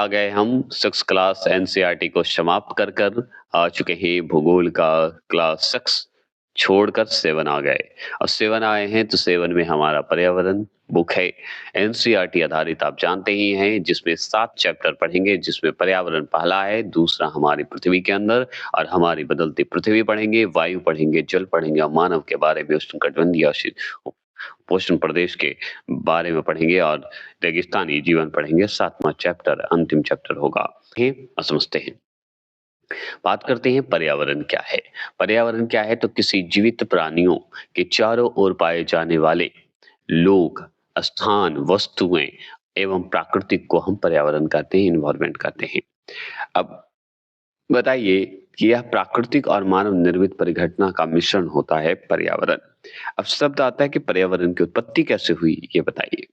आ गए हम 6 class NCERT को समाप्त कर कर आ चुके हैं भूगोल का क्लास 6 छोड़कर 7 आ गए और 7 आए हैं तो 7 में हमारा पर्यावरण बुक है एनसीईआरटी आधारित आप जानते ही हैं जिसमें 7 चैप्टर पढ़ेंगे जिसमें पर्यावरण पहला है दूसरा हमारी पृथ्वी के अंदर और हमारी बदलती पृथ्वी पढ़ेंगे वायु पढ़ेंगे जल पढ़ेंगे और मानव के बारे में उष्णकटिबंधीय पोषण प्रदेश के बारे में पढ़ेंगे और रेगिस्तानी जीवन पढ़ेंगे 7वां चैप्टर अंतिम चैप्टर होगा ये समझते हैं बात करते हैं पर्यावरण क्या है पर्यावरण क्या है तो किसी जीवित प्राणियों के चारों ओर पाए जाने वाले लोग स्थान वस्तुएं एवं प्राकृतिक को हम पर्यावरण कहते हैं इन्वायरमेंट कहते हैं अब बताइए कि यह प्राकृतिक और मानव निर्मित परिघटना का मिश्रण होता है पर्यावरण अब शब्द आता है कि पर्यावरण की उत्पत्ति कैसे हुई ये बताइए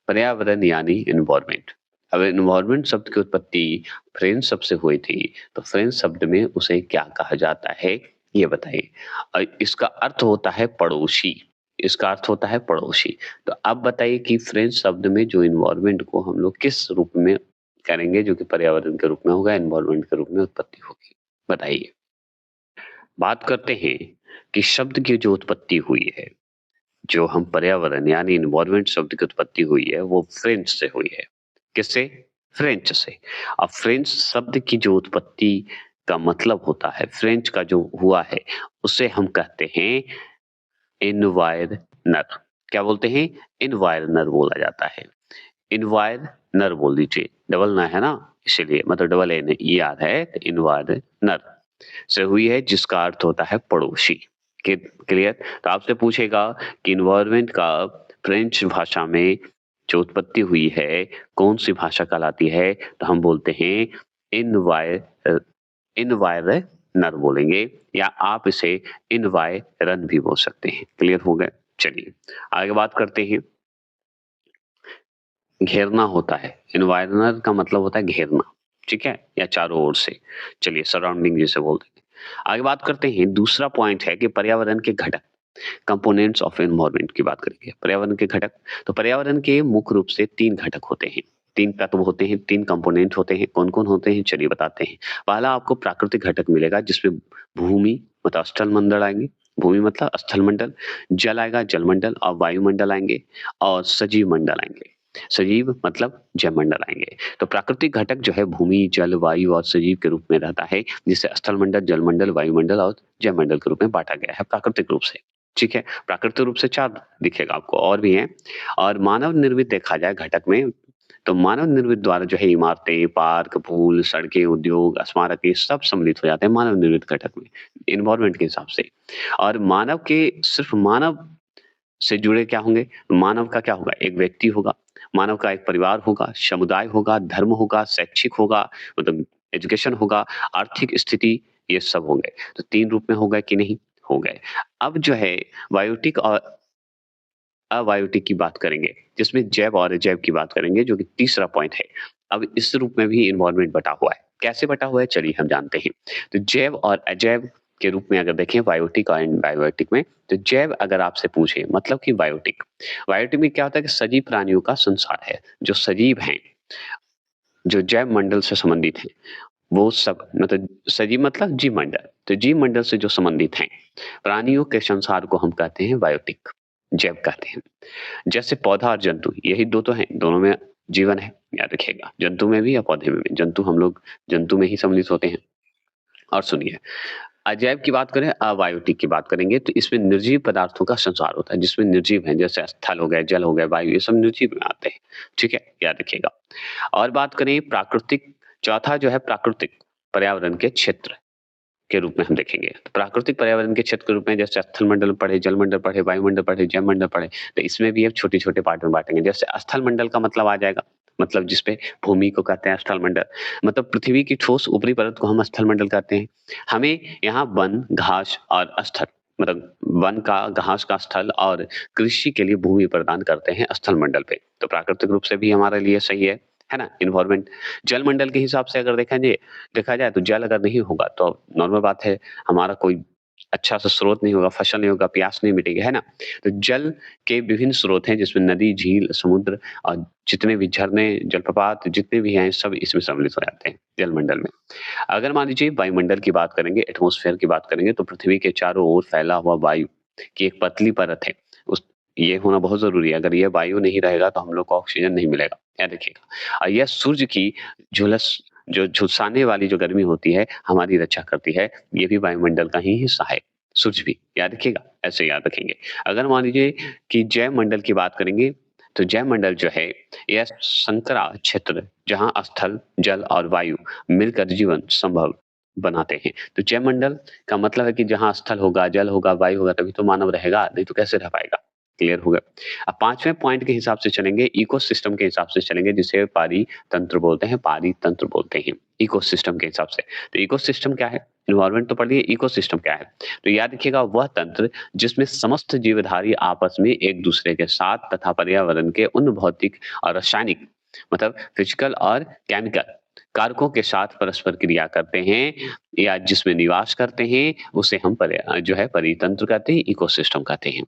पर्यावरण यानी इन्वायरमेंट अब इन्वायरमेंट शब्द की उत्पत्ति फ्रेंच शब्द से हुई थी तो फ्रेंच शब्द में उसे क्या कहा जाता है ये बताइए इसका अर्थ होता है पड़ोसी इसका अर्थ होता है पड़ोसी तो अब बताइए कि फ्रेंच शब्द में जो इन्वायरमेंट को हम लोग किस रूप में करेंगे जो कि पर्यावरण के रूप में होगा एनवायरनमेंट के रूप में उत्पत्ति होगी बताइए बात करते हैं कि शब्द की जो उत्पत्ति हुई है जो हम पर्यावरण यानी इन्वायरमेंट शब्द की उत्पत्ति हुई है वो फ्रेंच से हुई है किससे फ्रेंच से अब फ्रेंच शब्द की जो उत्पत्ति का मतलब होता है फ्रेंच का जो हुआ है उसे हम कहते हैं इन्वायरनर क्या बोलते हैं इन्वायरनर बोला जाता है इन्वायरनर बोल दीजिए डबल ना है ना इसीलिए मतलब डबल ए ई आर है इन्वायरनर से हुई है जिसका अर्थ होता है पड़ोसी क्लियर तो आपसे पूछेगा कि इन्वायरमेंट का फ्रेंच भाषा में जो उत्पत्ति हुई है कौन सी भाषा कहलाती है तो हम बोलते हैं इन्वायर इन्वायरनर बोलेंगे या आप इसे इन्वायरन भी बोल सकते हैं क्लियर हो गए चलिए आगे बात करते हैं घेरना होता है इन्वायरनर का मतलब होता है घेरना ठीक है या चारों ओर से चलिए सराउंडिंग जिसे बोलते हैं आगे बात करते हैं दूसरा पॉइंट है कि पर्यावरण के घटक कंपोनेंट्स ऑफ एनवायरनमेंट की बात करेंगे पर्यावरण के घटक तो पर्यावरण के मुख्य रूप से 3 घटक होते हैं 3 तत्व होते हैं 3 कंपोनेंट होते हैं कौन कौन होते हैं चलिए बताते हैं पहला आपको प्राकृतिक घटक मिलेगा जिसमें भूमि मतलब स्थल मंडल आएंगे भूमि मतलब स्थल मंडल जल आएगा जलमंडल और वायुमंडल आएंगे और सजीव मंडल आएंगे सजीव मतलब जयमंडल आएंगे तो प्राकृतिक घटक जो है भूमि जल वायु और सजीव के रूप में रहता है जिसे स्थल मंडल जलमंडल वायुमंडल और जयमंडल के रूप में बांटा गया है प्राकृतिक रूप से ठीक है प्राकृतिक रूप से 4 दिखेगा आपको और भी हैं और मानव निर्मित देखा जाए घटक में तो मानव निर्मित द्वारा जो है इमारतें पार्क पुल सड़कें उद्योग स्मारक ये सब सम्मिलित हो जाते हैं मानव निर्मित घटक में इन्वायरमेंट के हिसाब से और मानव के सिर्फ मानव से जुड़े क्या होंगे मानव का क्या होगा एक व्यक्ति होगा मानव का एक परिवार होगा समुदाय होगा धर्म होगा शैक्षिक होगा मतलब एजुकेशन होगा आर्थिक स्थिति ये सब होंगे तो 3 रूप में हो गए कि नहीं हो गए अब जो है बायोटिक और अबायोटिक की बात करेंगे जिसमें जैव और अजैव की बात करेंगे जो कि तीसरा पॉइंट है अब इस रूप में भी इन्वायरमेंट बटा हुआ है कैसे बटा हुआ है चलिए हम जानते हैं तो जैव और अजैव के रूप में अगर देखें बायोटिक और बायोटिक में तो जैव अगर आपसे पूछे मतलब कि बायोटिक बायोटिक में क्या होता है कि सजीव प्राणियों का संसार है जो सजीव हैं जो जैव मंडल से संबंधित हैं वो सब मतलब सजीव मतलब जीव मंडल तो जीव मंडल से जो संबंधित हैं प्राणियों के संसार को हम कहते हैं बायोटिक जैव कहते हैं जैसे पौधा और जंतु यही दो तो हैं दोनों में जीवन है याद रखिएगा जंतु में भी या पौधे में भी जंतु हम लोग जंतु में ही सम्मिलित होते हैं और सुनिए अजैव की बात करें अबायोटिक की बात करेंगे तो इसमें निर्जीव पदार्थों का संसार होता है जिसमें निर्जीव है जैसे स्थल हो गया जल हो गया वायु ये सब निर्जीव में आते हैं ठीक है याद रखिएगा और बात करें प्राकृतिक चौथा जो है प्राकृतिक पर्यावरण के क्षेत्र के रूप में हम देखेंगे तो प्राकृतिक पर्यावरण के क्षेत्र के रूप में जैसे स्थल मंडल पढ़े जल मंडल पढ़े वायुमंडल पढ़े जैव मंडल पढ़े तो इसमें भी अब छोटे छोटे पार्ट में बांटेंगे जैसे स्थल मंडल का मतलब आ जाएगा मतलब जिसपे भूमि को कहते हैं स्थल मंडल मतलब पृथ्वी की ठोस ऊपरी परत को हम स्थल मंडल कहते हैं हमें यहाँ वन घास और स्थल मतलब वन का घास का स्थल और कृषि के लिए भूमि प्रदान करते हैं स्थल मंडल पे तो प्राकृतिक रूप से भी हमारे लिए सही है ना इन्वायरमेंट जल मंडल के हिसाब से अगर देखा जाए तो जल अगर नहीं होगा तो नॉर्मल बात है हमारा कोई अच्छा सा स्रोत नहीं होगा, फसल नहीं होगा, प्यास नहीं मिटेगी, है ना? तो जल के विभिन्न स्रोत हैं जिसमें नदी, झील, समुद्र और जितने भी झरने, जलप्रपात जितने भी हैं सब इसमें सम्मिलित हो जाते हैं जलमंडल में। अगर मान लीजिए वायुमंडल की बात करेंगे, एटमॉस्फेयर की बात करेंगे तो पृथ्वी के चारों ओर फैला हुआ वायु की एक पतली परत है। उस ये होना बहुत ज़रूरी है, अगर ये वायु नहीं रहेगा तो हम लोग को ऑक्सीजन नहीं मिलेगा, याद रखिएगा। यह सूर्य की झुलस जो झुलसाने वाली जो गर्मी होती है, हमारी रक्षा करती है, ये भी वायुमंडल का ही हिस्सा है, सूर्य भी, याद रखिएगा, ऐसे याद रखेंगे। अगर मान लीजिए कि जैवमंडल की बात करेंगे, तो जैवमंडल जो है, यह संकरा क्षेत्र जहाँ स्थल, जल और वायु मिलकर जीवन संभव बनाते हैं। तो जैवमंडल का मतलब है कि जहाँ स्थल होगा, जल होगा, वायु होगा तभी तो मानव रहेगा, नहीं तो कैसे रह पाएगा? क्लियर हो गया। अब 5वें पॉइंट के हिसाब से चलेंगे, इकोसिस्टम के हिसाब से चलेंगे जिसे पारितंत्र बोलते हैं, पारितंत्र बोलते हैं, इकोसिस्टम के हिसाब से। तो इकोसिस्टम क्या है? एनवायरनमेंट तो पढ़ लिए, इकोसिस्टम क्या है? तो याद रखिएगा वह तंत्र जिसमें समस्त जीवधारी आपस में एक-दूसरे के साथ तथा पर्यावरण के उन भौतिक और रासायनिक मतलब फिजिकल और केमिकल कारकों के साथ परस्पर क्रिया करते हैं या जिसमें निवास करते हैं, उसे हम जो है परितंत्र कहते हैं, इकोसिस्टम कहते हैं।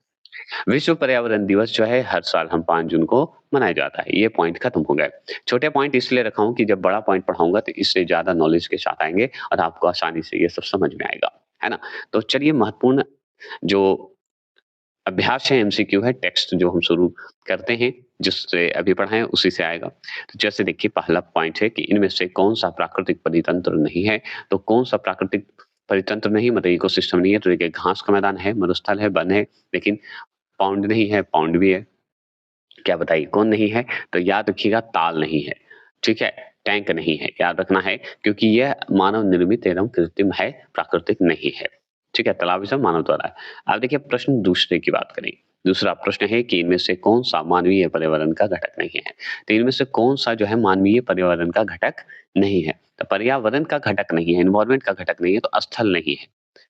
विश्व पर्यावरण दिवस जो है हर साल हम 5 जून को मनाया जाता है। ये पॉइंट खत्म हो गए। छोटे पॉइंट इसलिए रखा हूँ कि जब बड़ा पॉइंट पढ़ाऊँगा तो इससे ज़्यादा नॉलेज के साथ आएँगे और आपको आसानी से ये सब समझ में आएगा, है ना? तो चलिए महत्वपूर्ण जो अभ्यास है एमसीक्यू है, टेक्स्ट जो हम शुरू करते हैं, जिससे अभी पढ़ा है उसी से आएगा। तो जैसे देखिए पहला पॉइंट है कि इनमें से कौन-सा प्राकृतिक परितंत्र नहीं है, तो कौन-सा प्राकृतिक परितंत्र नहीं मतलब इकोसिस्टम नहीं है, तो देखिए घास का मैदान है, मरुस्थल है, वन है, लेकिन पाउंड नहीं है, पाउंड भी है। क्या बताइए कौन नहीं है? तो याद रखिएगा ताल नहीं है, ठीक है? टैंक नहीं है, याद रखना है क्योंकि यह मानव निर्मित एवं कृत्रिम है, प्राकृतिक नहीं है। ठीक है? तालाब ये सब मानव द्वारा है। अब देखिए प्रश्न दूसरे की बात करें। दूसरा प्रश्न है कि इनमें से कौन-सा मानवीय पर्यावरण का घटक नहीं है? तो इनमें से कौन-सा जो है मानवीय पर्यावरण का घटक नहीं है? तो पर्यावरण का घटक नहीं है, एनवायरनमेंट का घटक नहीं है, तो स्थल नहीं है।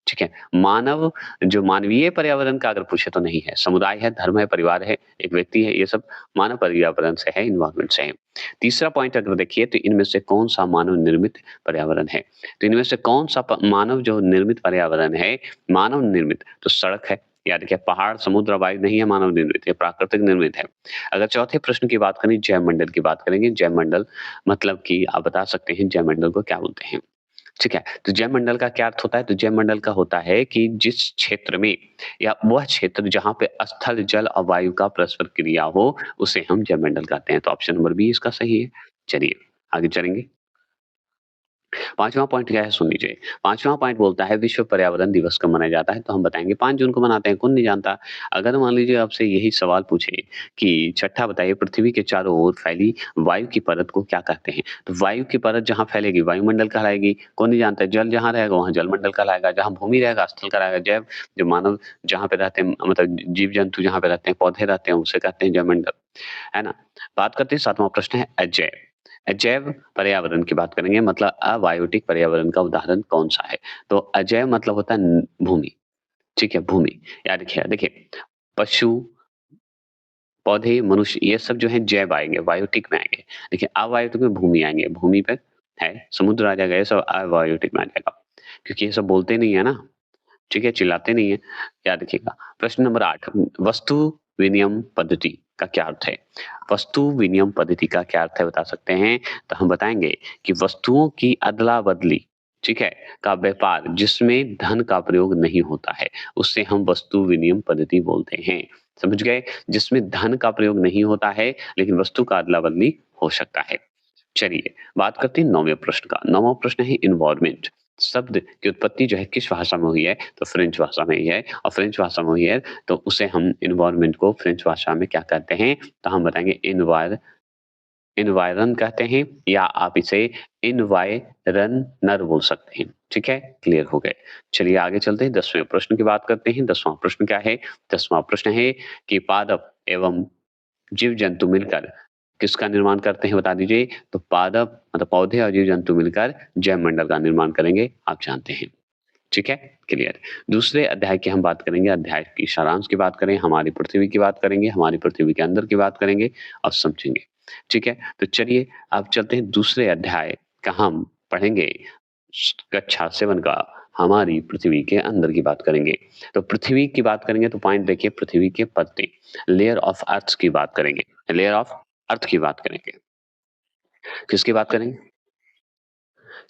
ठीक है? मानव जो मानवीय पर्यावरण का अगर पूछे तो नहीं है, समुदाय है, धर्म है, परिवार है, एक व्यक्ति है, ये सब मानव पर्यावरण से है, एनवायरनमेंट से है। तीसरा पॉइंट अगर देखिए तो इनमें से कौन-सा मानव निर्मित पर्यावरण है? तो इनमें से कौन-सा मानव जो निर्मित पर्यावरण है, मानव निर्मित तो सड़क है, याद रखिए पहाड़, समुद्र, वायु नहीं है मानव निर्मित, ये प्राकृतिक निर्मित है। अगर चौथे प्रश्न की बात करें, जैवमंडल की बात करेंगे, जैवमंडल मतलब कि आप बता सकते हैं जैवमंडल को क्या बोलते हैं? ठीक है, तो जैवमंडल का क्या अर्थ होता है? तो जैवमंडल का होता है कि जिस क्षेत्र में या वह क्षेत्र जहाँ पे स्थल, जल और वायु का परस्पर क्रिया हो, उसे हम जैवमंडल कहते हैं। तो ऑप्शन नंबर बी इसका सही है। चलिए, आगे चलेंगे। 5वां पॉइंट क्या है सुन लीजिए। 5वां पॉइंट बोलता है विश्व पर्यावरण दिवस कब मनाया जाता है? तो हम बताएँगे 5 जून को मनाते हैं, कौन नहीं जानता? अगर मान लीजिए आपसे यही सवाल पूछे कि छठा बताइए पृथ्वी के चारों ओर फैली वायु की परत को क्या कहते हैं? तो वायु की परत जहाँ फैलेगी वायुमंडल कहलाएगी, कौन नहीं जानता? जल जहाँ रहेगा वहाँ जलमंडल कहलाएगा, जहाँ भूमि रहेगा स्थल कहलाएगा, जैव जो मानव जहाँ पे रहते हैं मतलब जीव-जंतु जहाँ पे रहते हैं, पौधे रहते हैं उसे कहते हैं जलमंडल, है ना? बात करते हैं 7वां प्रश्न है अजैव। अजैव पर्यावरण की बात करेंगे मतलब अबायोटिक पर्यावरण का उदाहरण कौन-सा है? तो अजैव मतलब होता है भूमि, ठीक है? भूमि। याद रखिए देखिए पशु, पौधे, मनुष्य ये सब जो है जैव आएँगे, बायोटिक में आएँगे। देखिए अबायोटिक में भूमि आएँगे, भूमि पे है, समुद्र आ जाएगा, ये सब अबायोटिक में आ जाएगा। क्योंकि ये सब बोलते नहीं है ना, ठीक है? चिल्लाते नहीं है, याद रखिएगा। प्रश्न नंबर 8 वस्तु विनिमय पद्धति का क्या अर्थ है? वस्तु विनिमय पद्धति का क्या अर्थ है बता सकते हैं? तो हम बताएँगे कि वस्तुओं की अदला-बदली, ठीक है? का व्यापार जिसमें धन का प्रयोग नहीं होता है, उसे हम वस्तु विनिमय पद्धति बोलते हैं। समझ गए? जिसमें धन का प्रयोग नहीं होता है, लेकिन वस्तु का अदला-बदली हो सकता है। चलिए, बात करते हैं 9वें प्रश्न का। 9वां प्रश्न है एनवायरनमेंट। शब्द की उत्पत्ति जो है किस भाषा में हुई है? तो फ्रेंच भाषा में ही है और फ्रेंच भाषा में हुई है तो उसे हम एनवायरनमेंट को फ्रेंच भाषा में क्या कहते हैं? तो हम बताएँगे एनवायरन कहते हैं या आप इसे एनवायरनर बोल सकते हैं। ठीक है? क्लियर हो गए। चलिए आगे चलते हैं 10वें प्रश्न की बात करते हैं। 10वां प्रश्न क्या है? 10वां प्रश्न है कि पादप एवं जीव-जंतु मिलकर किसका निर्माण करते हैं बता दीजिए? तो पादप मतलब पौधे और जीव-जंतु मिलकर जैवमंडल का निर्माण करेंगे, आप जानते हैं। ठीक है? क्लियर। दूसरे अध्याय की हम बात करेंगे, अध्याय की सारांश की बात करें, हमारी पृथ्वी की बात करेंगे, हमारी पृथ्वी के अंदर की बात करेंगे और समझेंगे। ठीक है? तो चलिए अब चलते हैं दूसरे अध्याय का हम पढ़ेंगे कक्षा 7 का हमारी पृथ्वी के अंदर की बात करेंगे। तो पृथ्वी की बात करेंगे तो पॉइंट देखिए पृथ्वी के परतें, लेयर ऑफ अर्थ की बात करेंगे, लेयर ऑफ अर्थ की बात करेंगे। किसकी बात करेंगे?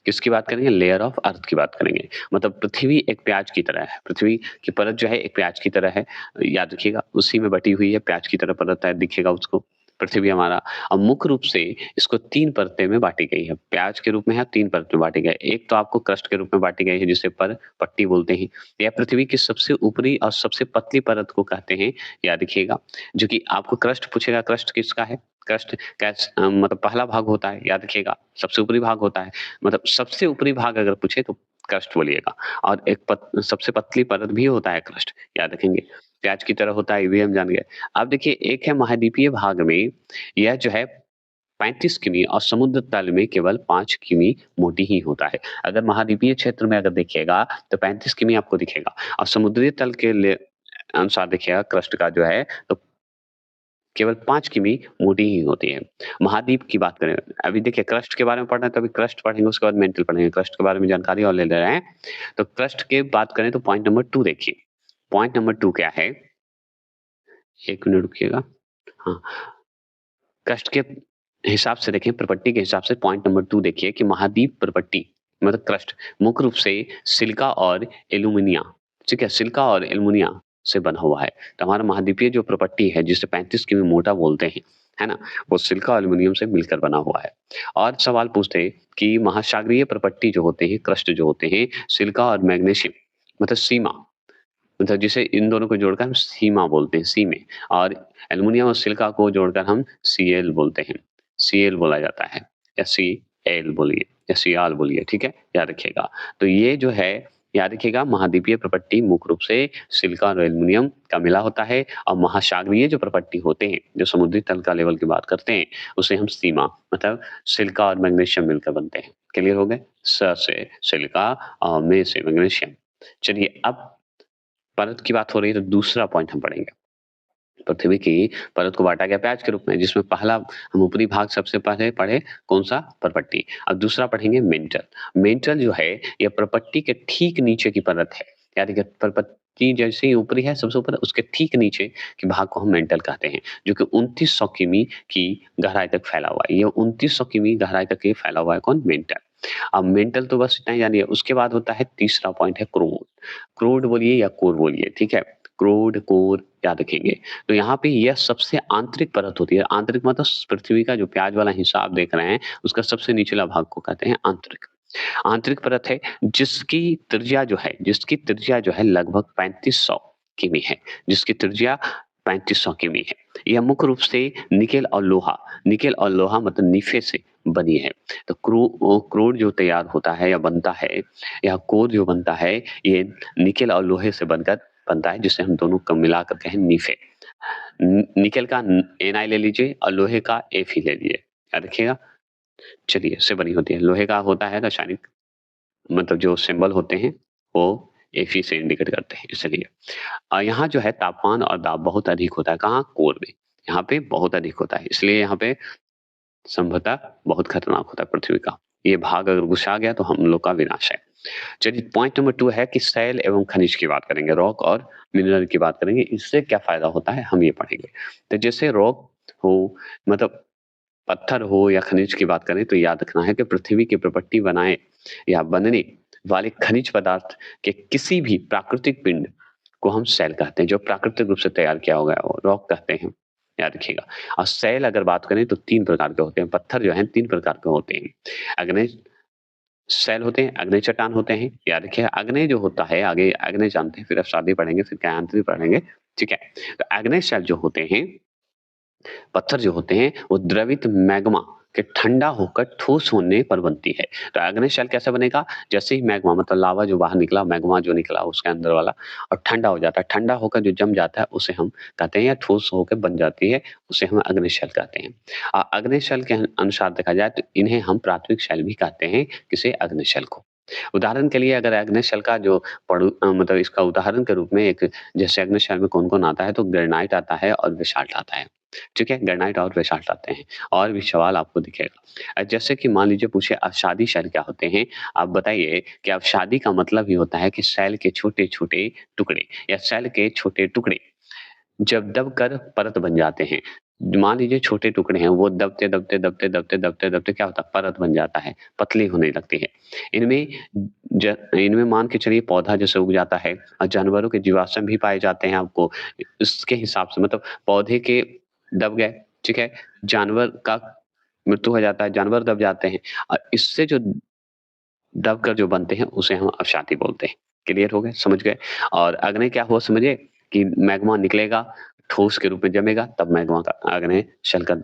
किसकी बात करेंगे? लेयर ऑफ अर्थ की बात करेंगे। मतलब पृथ्वी एक प्याज की तरह है, पृथ्वी की परत जो है एक प्याज की तरह है, याद रखिएगा उसी में बटी हुई है, प्याज की तरह परत है, दिखेगा उसको, पृथ्वी हमारा। अब मुख्य रूप से इसको 3 परतें में बाँटी गई है, प्याज के रूप में है, 3 परत में बाँटी गई है। एक तो आपको क्रस्ट के रूप में बाँटी गई है जिसे पट्टी बोलते हैं। यह पृथ्वी की सबसे ऊपरी और सबसे पतली परत को कहते हैं, याद रखिएगा। जो कि आपको क्रस्ट पूछेगा, क्रस्ट किसका है? क्रस्ट मतलब पहला भाग होता है, याद रखिएगा, सबसे ऊपरी भाग होता है। मतलब सबसे ऊपरी भाग अगर पूछे तो क्रस्ट बोलिएगा और एक सबसे पतली परत भी होता है क्रस्ट, याद रखेंगे। प्याज की तरह होता है, ये भी हम जान गए। अब देखिए एक है महाद्वीपीय भाग में, यह जो है 35 किमी और समुद्र तल में केवल 5 किमी मोटी ही होता है। अगर महाद्वीपीय क्षेत्र में अगर देखिएगा तो 35 किमी आपको दिखेगा और समुद्री तल के अनुसार देखिएगा क्रस्ट का जो है तो केवल 5 किमी मोटी ही होती है। महाद्वीप की बात करें, अभी देखिए क्रस्ट के बारे में पढ़ना है तो अभी क्रस्ट पढ़ेंगे, उसके बाद मेंटल पढ़ेंगे। क्रस्ट के बारे में जानकारी और ले ले रहे हैं। तो क्रस्ट की बात करें तो पॉइंट नंबर 2 देखिए। पॉइंट नंबर 2 क्या है? 1 मिनट रुकिएगा। हाँ, क्रस्ट के हिसाब से देखें, प्रपट्टी के हिसाब से पॉइंट नंबर 2 देखिए कि महाद्वीप प्रपट्टी मतलब क्रस्ट मुख्य रूप से सिलिका और एल्यूमिनिया, ठीक है? सिलिका और एल्यूमिनिया से बना हुआ है। तो हमारा महाद्वीपीय जो प्रपट्टी है जिसे 35 किमी मोटा बोलते हैं, है ना? वो सिलिका और एल्यूमिनियम से मिलकर बना हुआ है। और सवाल पूछते हैं कि महासागरीय प्रपट्टी जो होते हैं, क्रस्ट जो होते हैं, सिलिका और मैग्नीशियम मतलब सीमा, मतलब जिसे इन दोनों को जोड़कर हम सीमा बोलते हैं, सी में, और एल्युमिनियम और सिलिका को जोड़कर हम सीएल बोलते हैं। सीएल बोला जाता है या सीएल बोलिए या सीआल बोलिए, ठीक है? याद रखिएगा। तो ये जो है याद रखिएगा महाद्वीपीय प्रपट्टी मुख्य रूप से सिलिका और एल्युमिनियम का मिला होता है और महासागरीय जो प्रपट्टी होते हैं, जो समुद्री तल का लेवल की बात करते हैं, उसे हम सीमा मतलब सिलिका और मैग्नीशियम मिलकर बनते हैं। क्लियर हो गए? स से सिलिका और में से मैग्नीशियम। चलिए अब परत की बात हो रही है तो दूसरा पॉइंट हम पढ़ेंगे। पृथ्वी की परत को बाँटा गया प्याज के रूप में जिसमें पहला हम ऊपरी भाग सबसे पहले पढ़े कौन-सा? परपट्टी। अब दूसरा पढ़ेंगे मेंटल। मेंटल जो है ये परपट्टी के ठीक नीचे की परत है। यानी कि परपट्टी जैसे ही ऊपरी है सबसे ऊपर उसके ठीक नीचे के भाग को हम मेंटल कहते हैं, जो कि 2900 किमी की गहराई तक फैला हुआ है। ये 2900 किमी गहराई तक ये फैला हुआ है कौन? मेंटल। अब मेंटल तो बस इतना ही जानिए, उसके बाद होता है तीसरा पॉइंट है क्रोड। क्रोड बोलिए या कोर बोलिए, ठीक है? क्रोड, कोर याद रखेंगे। तो यहाँ पे यह सबसे आंतरिक परत होती है। आंतरिक मतलब पृथ्वी का जो प्याज वाला हिस्सा आप देख रहे हैं, उसका सबसे निचला भाग को कहते हैं आंतरिक। आंतरिक परत है जिसकी त्रिज्या जो है लगभग 3500 किमी है, जिसकी त्रिज्या 3500 किमी है। यह मुख्य रूप से निकेल और लोहा मतलब निफे से बनी है। तो क्रूड जो तैयार होता है या बनता है या कोर जो बनता है, ये निकेल और लोहे से बनता है जिसे हम दोनों को मिला कर कहें निफे। निकेल का Na ले लीजिए और लोहे का Fe ले लीजिए। याद रखिएगा। चलिए इससे बनी होती है। लोहे का होता है रासायनिक मतलब जो सिंबल होते हैं वो Fe से इंडिकेट करते हैं इसलिए। यहाँ जो है तापमान और दाब बहुत अधिक होता है। कहाँ? कोर में। यहाँ पे बहुत अधिक होता है। इसलिए यहाँ पे संभवतः बहुत खतरनाक होता है पृथ्वी का। ये भाग अगर घुसा गया तो हम लोग का विनाश है। चलिए पॉइंट नंबर 2 है कि सैल एवं खनिज की बात करेंगे, रॉक और मिनरल की बात करेंगे। इससे क्या फ़ायदा होता है हम ये पढ़ेंगे। तो जैसे रॉक हो मतलब पत्थर हो या खनिज की बात करें तो याद रखना है कि पृथ्वी की प्रॉपर्टी बनाए या बनने वाले खनिज पदार्थ के किसी भी प्राकृतिक पिंड को हम सैल कहते हैं, जो प्राकृतिक रूप से तैयार किया हो गया हो, रॉक कहते हैं। याद रखिएगा। और सैल अगर बात करें तो 3 प्रकार के होते हैं, पत्थर जो हैं 3 प्रकार के होते हैं। अग्नेय सैल होते हैं, अग्नेय चट्टान होते हैं। याद रखिए अग्नेय जो होता है आगे अग्नेय जानते हैं, फिर शादी पढ़ेंगे, फिर कायांत्री पढ़ेंगे, ठीक है? तो अग्नेय सैल जो होते हैं पत्थर जो होते हैं वो द्रवित मैग्मा के ठंडा होकर ठोस होने पर बनती है। तो अग्नि शेल कैसे बनेगा? जैसे ही मैग्मा मतलब लावा जो बाहर निकला, मैग्मा जो निकला उसके अंदर वाला और ठंडा हो जाता है। ठंडा होकर जो जम जाता है उसे हम कहते हैं या ठोस होकर बन जाती है, उसे हम अग्नि शेल कहते हैं। अग्नि शेल के अनुसार देखा जाए तो इन्हें हम प्राथमिक शेल भी कहते हैं, किसे? अग्नि शेल को। उदाहरण के लिए अगर अग्निशैल का जो मतलब इसका उदाहरण के रूप में एक जैसे अग्निशैल में कौन-कौन आता है तो ग्रेनाइट आता है और बेसाल्ट आता है। ठीक है? ग्रेनाइट और बेसाल्ट आते हैं और भी सवाल आपको दिखेगा। जैसे कि मान लीजिए पूछे अवसादी शैल क्या होते हैं? आप बताइए कि अवसादी का मतलब ये होता है कि शैल के छोटे-छोटे टुकड़े या शैल के छोटे टुकड़े जब दबकर परत बन जाते हैं। मान लीजिए छोटे टुकड़े हैं, वो दबते-दबते क्या होता है? परत बन जाता है, पतली होने लगती है। इनमें इनमें मान के चलिए पौधा जैसे उग जाता है और जानवरों के जीवाश्म भी पाए जाते हैं आपको। इसके हिसाब से मतलब पौधे के दब गए, ठीक है? जानवर का मृत्यु हो जाता है, जानवर दब जाते हैं और इससे जो दबकर जो बनते हैं उसे हम अवसादी बोलते हैं। क्लियर हो गए? समझ गए? और अग्नि क्या हुआ समझिए कि मैग्मा निकलेगा, ठोस के रूप में जमेगा तब मैग्मा का अग्नि शैल का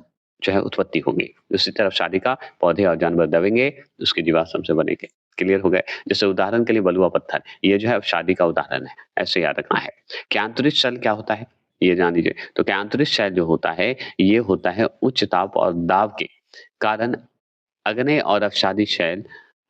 जो है उत्पत्ति होगी। उसी तरह अवसादी का पौधे और जानवर दबेंगे, उसके जीवाश्म से बनेंगे। क्लियर हो गए? जैसे उदाहरण के लिए बलुआ पत्थर, ये जो है अवसादी का उदाहरण है, ऐसे याद रखना है। ज्ञानतुरित शैल क्या होता है? ये जान लीजिए। तो ज्ञानतुरित शैल जो होता है, ये होता है उच्च ताप और दाब के कारण अग्नि और अवसादी शैल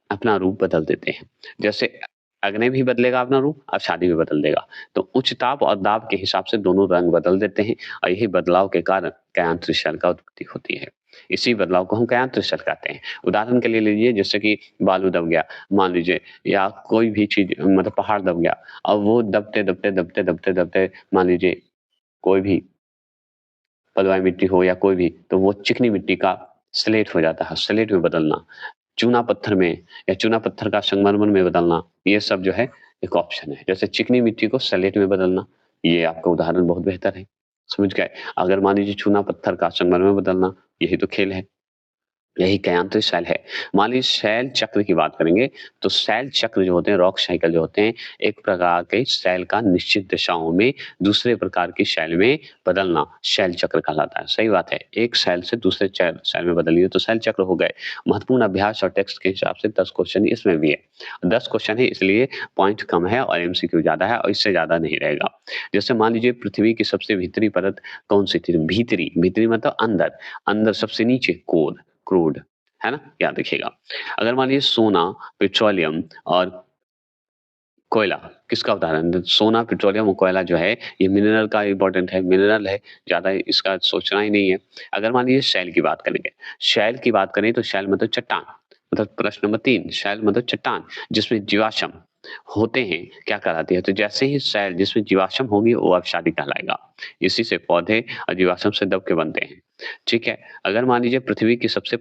अपना रूप बदल देते हैं। जैसे अग्नि भी बदलेगा अपना रूप, अवसादी भी बदल देगा। तो उच्च ताप और दाब के हिसाब से दोनों रंग बदल देते हैं और यही बदलाव के कारण कायांतरित शैल का उत्पत्ति होती है। इसी बदलाव को हम कायांतरित शैल कहते हैं। उदाहरण के लिए लीजिए जैसे कि बालू दब गया, मान लीजिए या कोई भी चीज़ मतलब पहाड़ दब गया और वो दबते मान लीजिए कोई भी बलुआही मिट्टी हो या कोई भी, तो वो चिकनी मिट्टी का स्लेट हो जाता है, स्लेट में बदलना। चूना पत्थर में या चूना पत्थर का संगमरमर में बदलना, ये सब जो है एक ऑप्शन है। जैसे चिकनी मिट्टी को सलेट में बदलना, ये आपका उदाहरण बहुत बेहतर है। समझ गए? अगर मान लीजिए चूना पत्थर का संगमरमर में बदलना, यही तो खेल है। यही कायांतरित शैल है। मान लीजिए शैल चक्र की बात करेंगे, तो शैल चक्र जो होते हैं, रॉक साइकिल जो होते हैं, एक प्रकार के शैल का निश्चित दिशाओं में दूसरे प्रकार की शैल में बदलना, शैल चक्र कहलाता है। सही बात है। एक शैल से दूसरे शैल में बदलिए तो शैल चक्र हो गए। महत्वपूर्ण अभ्यास और टेक्स्ट के हिसाब से 10 क्वेश्चन इसमें भी है। 10 क्वेश्चन है इसलिए पॉइंट कम है और एमसीक्यू ज़्यादा है और इससे ज़्यादा नहीं रहेगा। जैसे मान लीजिए पृथ्वी की सबसे भीतरी परत कौन-सी थी? भीतरी, भीतरी मतलब अंदर, अंदर सबसे नीचे कोर क्रूड, है ना? याद रखिएगा। अगर मान लीजिए सोना, पेट्रोलियम और कोयला किसका उदाहरण है? सोना, पेट्रोलियम और कोयला जो है ये मिनरल का इम्पोर्टेंट है, मिनरल है, ज़्यादा इसका सोचना ही नहीं है। अगर मान लीजिए शैल की बात करेंगे, शैल की बात करें तो शैल मतलब चट्टान, मतलब प्रश्न नंबर 3 शैल मतलब चट्टान जिसमें जीवाश्म होते हैं, क्या कहलाती है? तो जैसे ही शैल जिसमें जीवाश्म होगी वो अवसादी कहलाएगा। इसी से पौधे और जीवाश्म से दब के बनते हैं। ठीक है? अगर मान लीजिए पृथ्वी की सबसे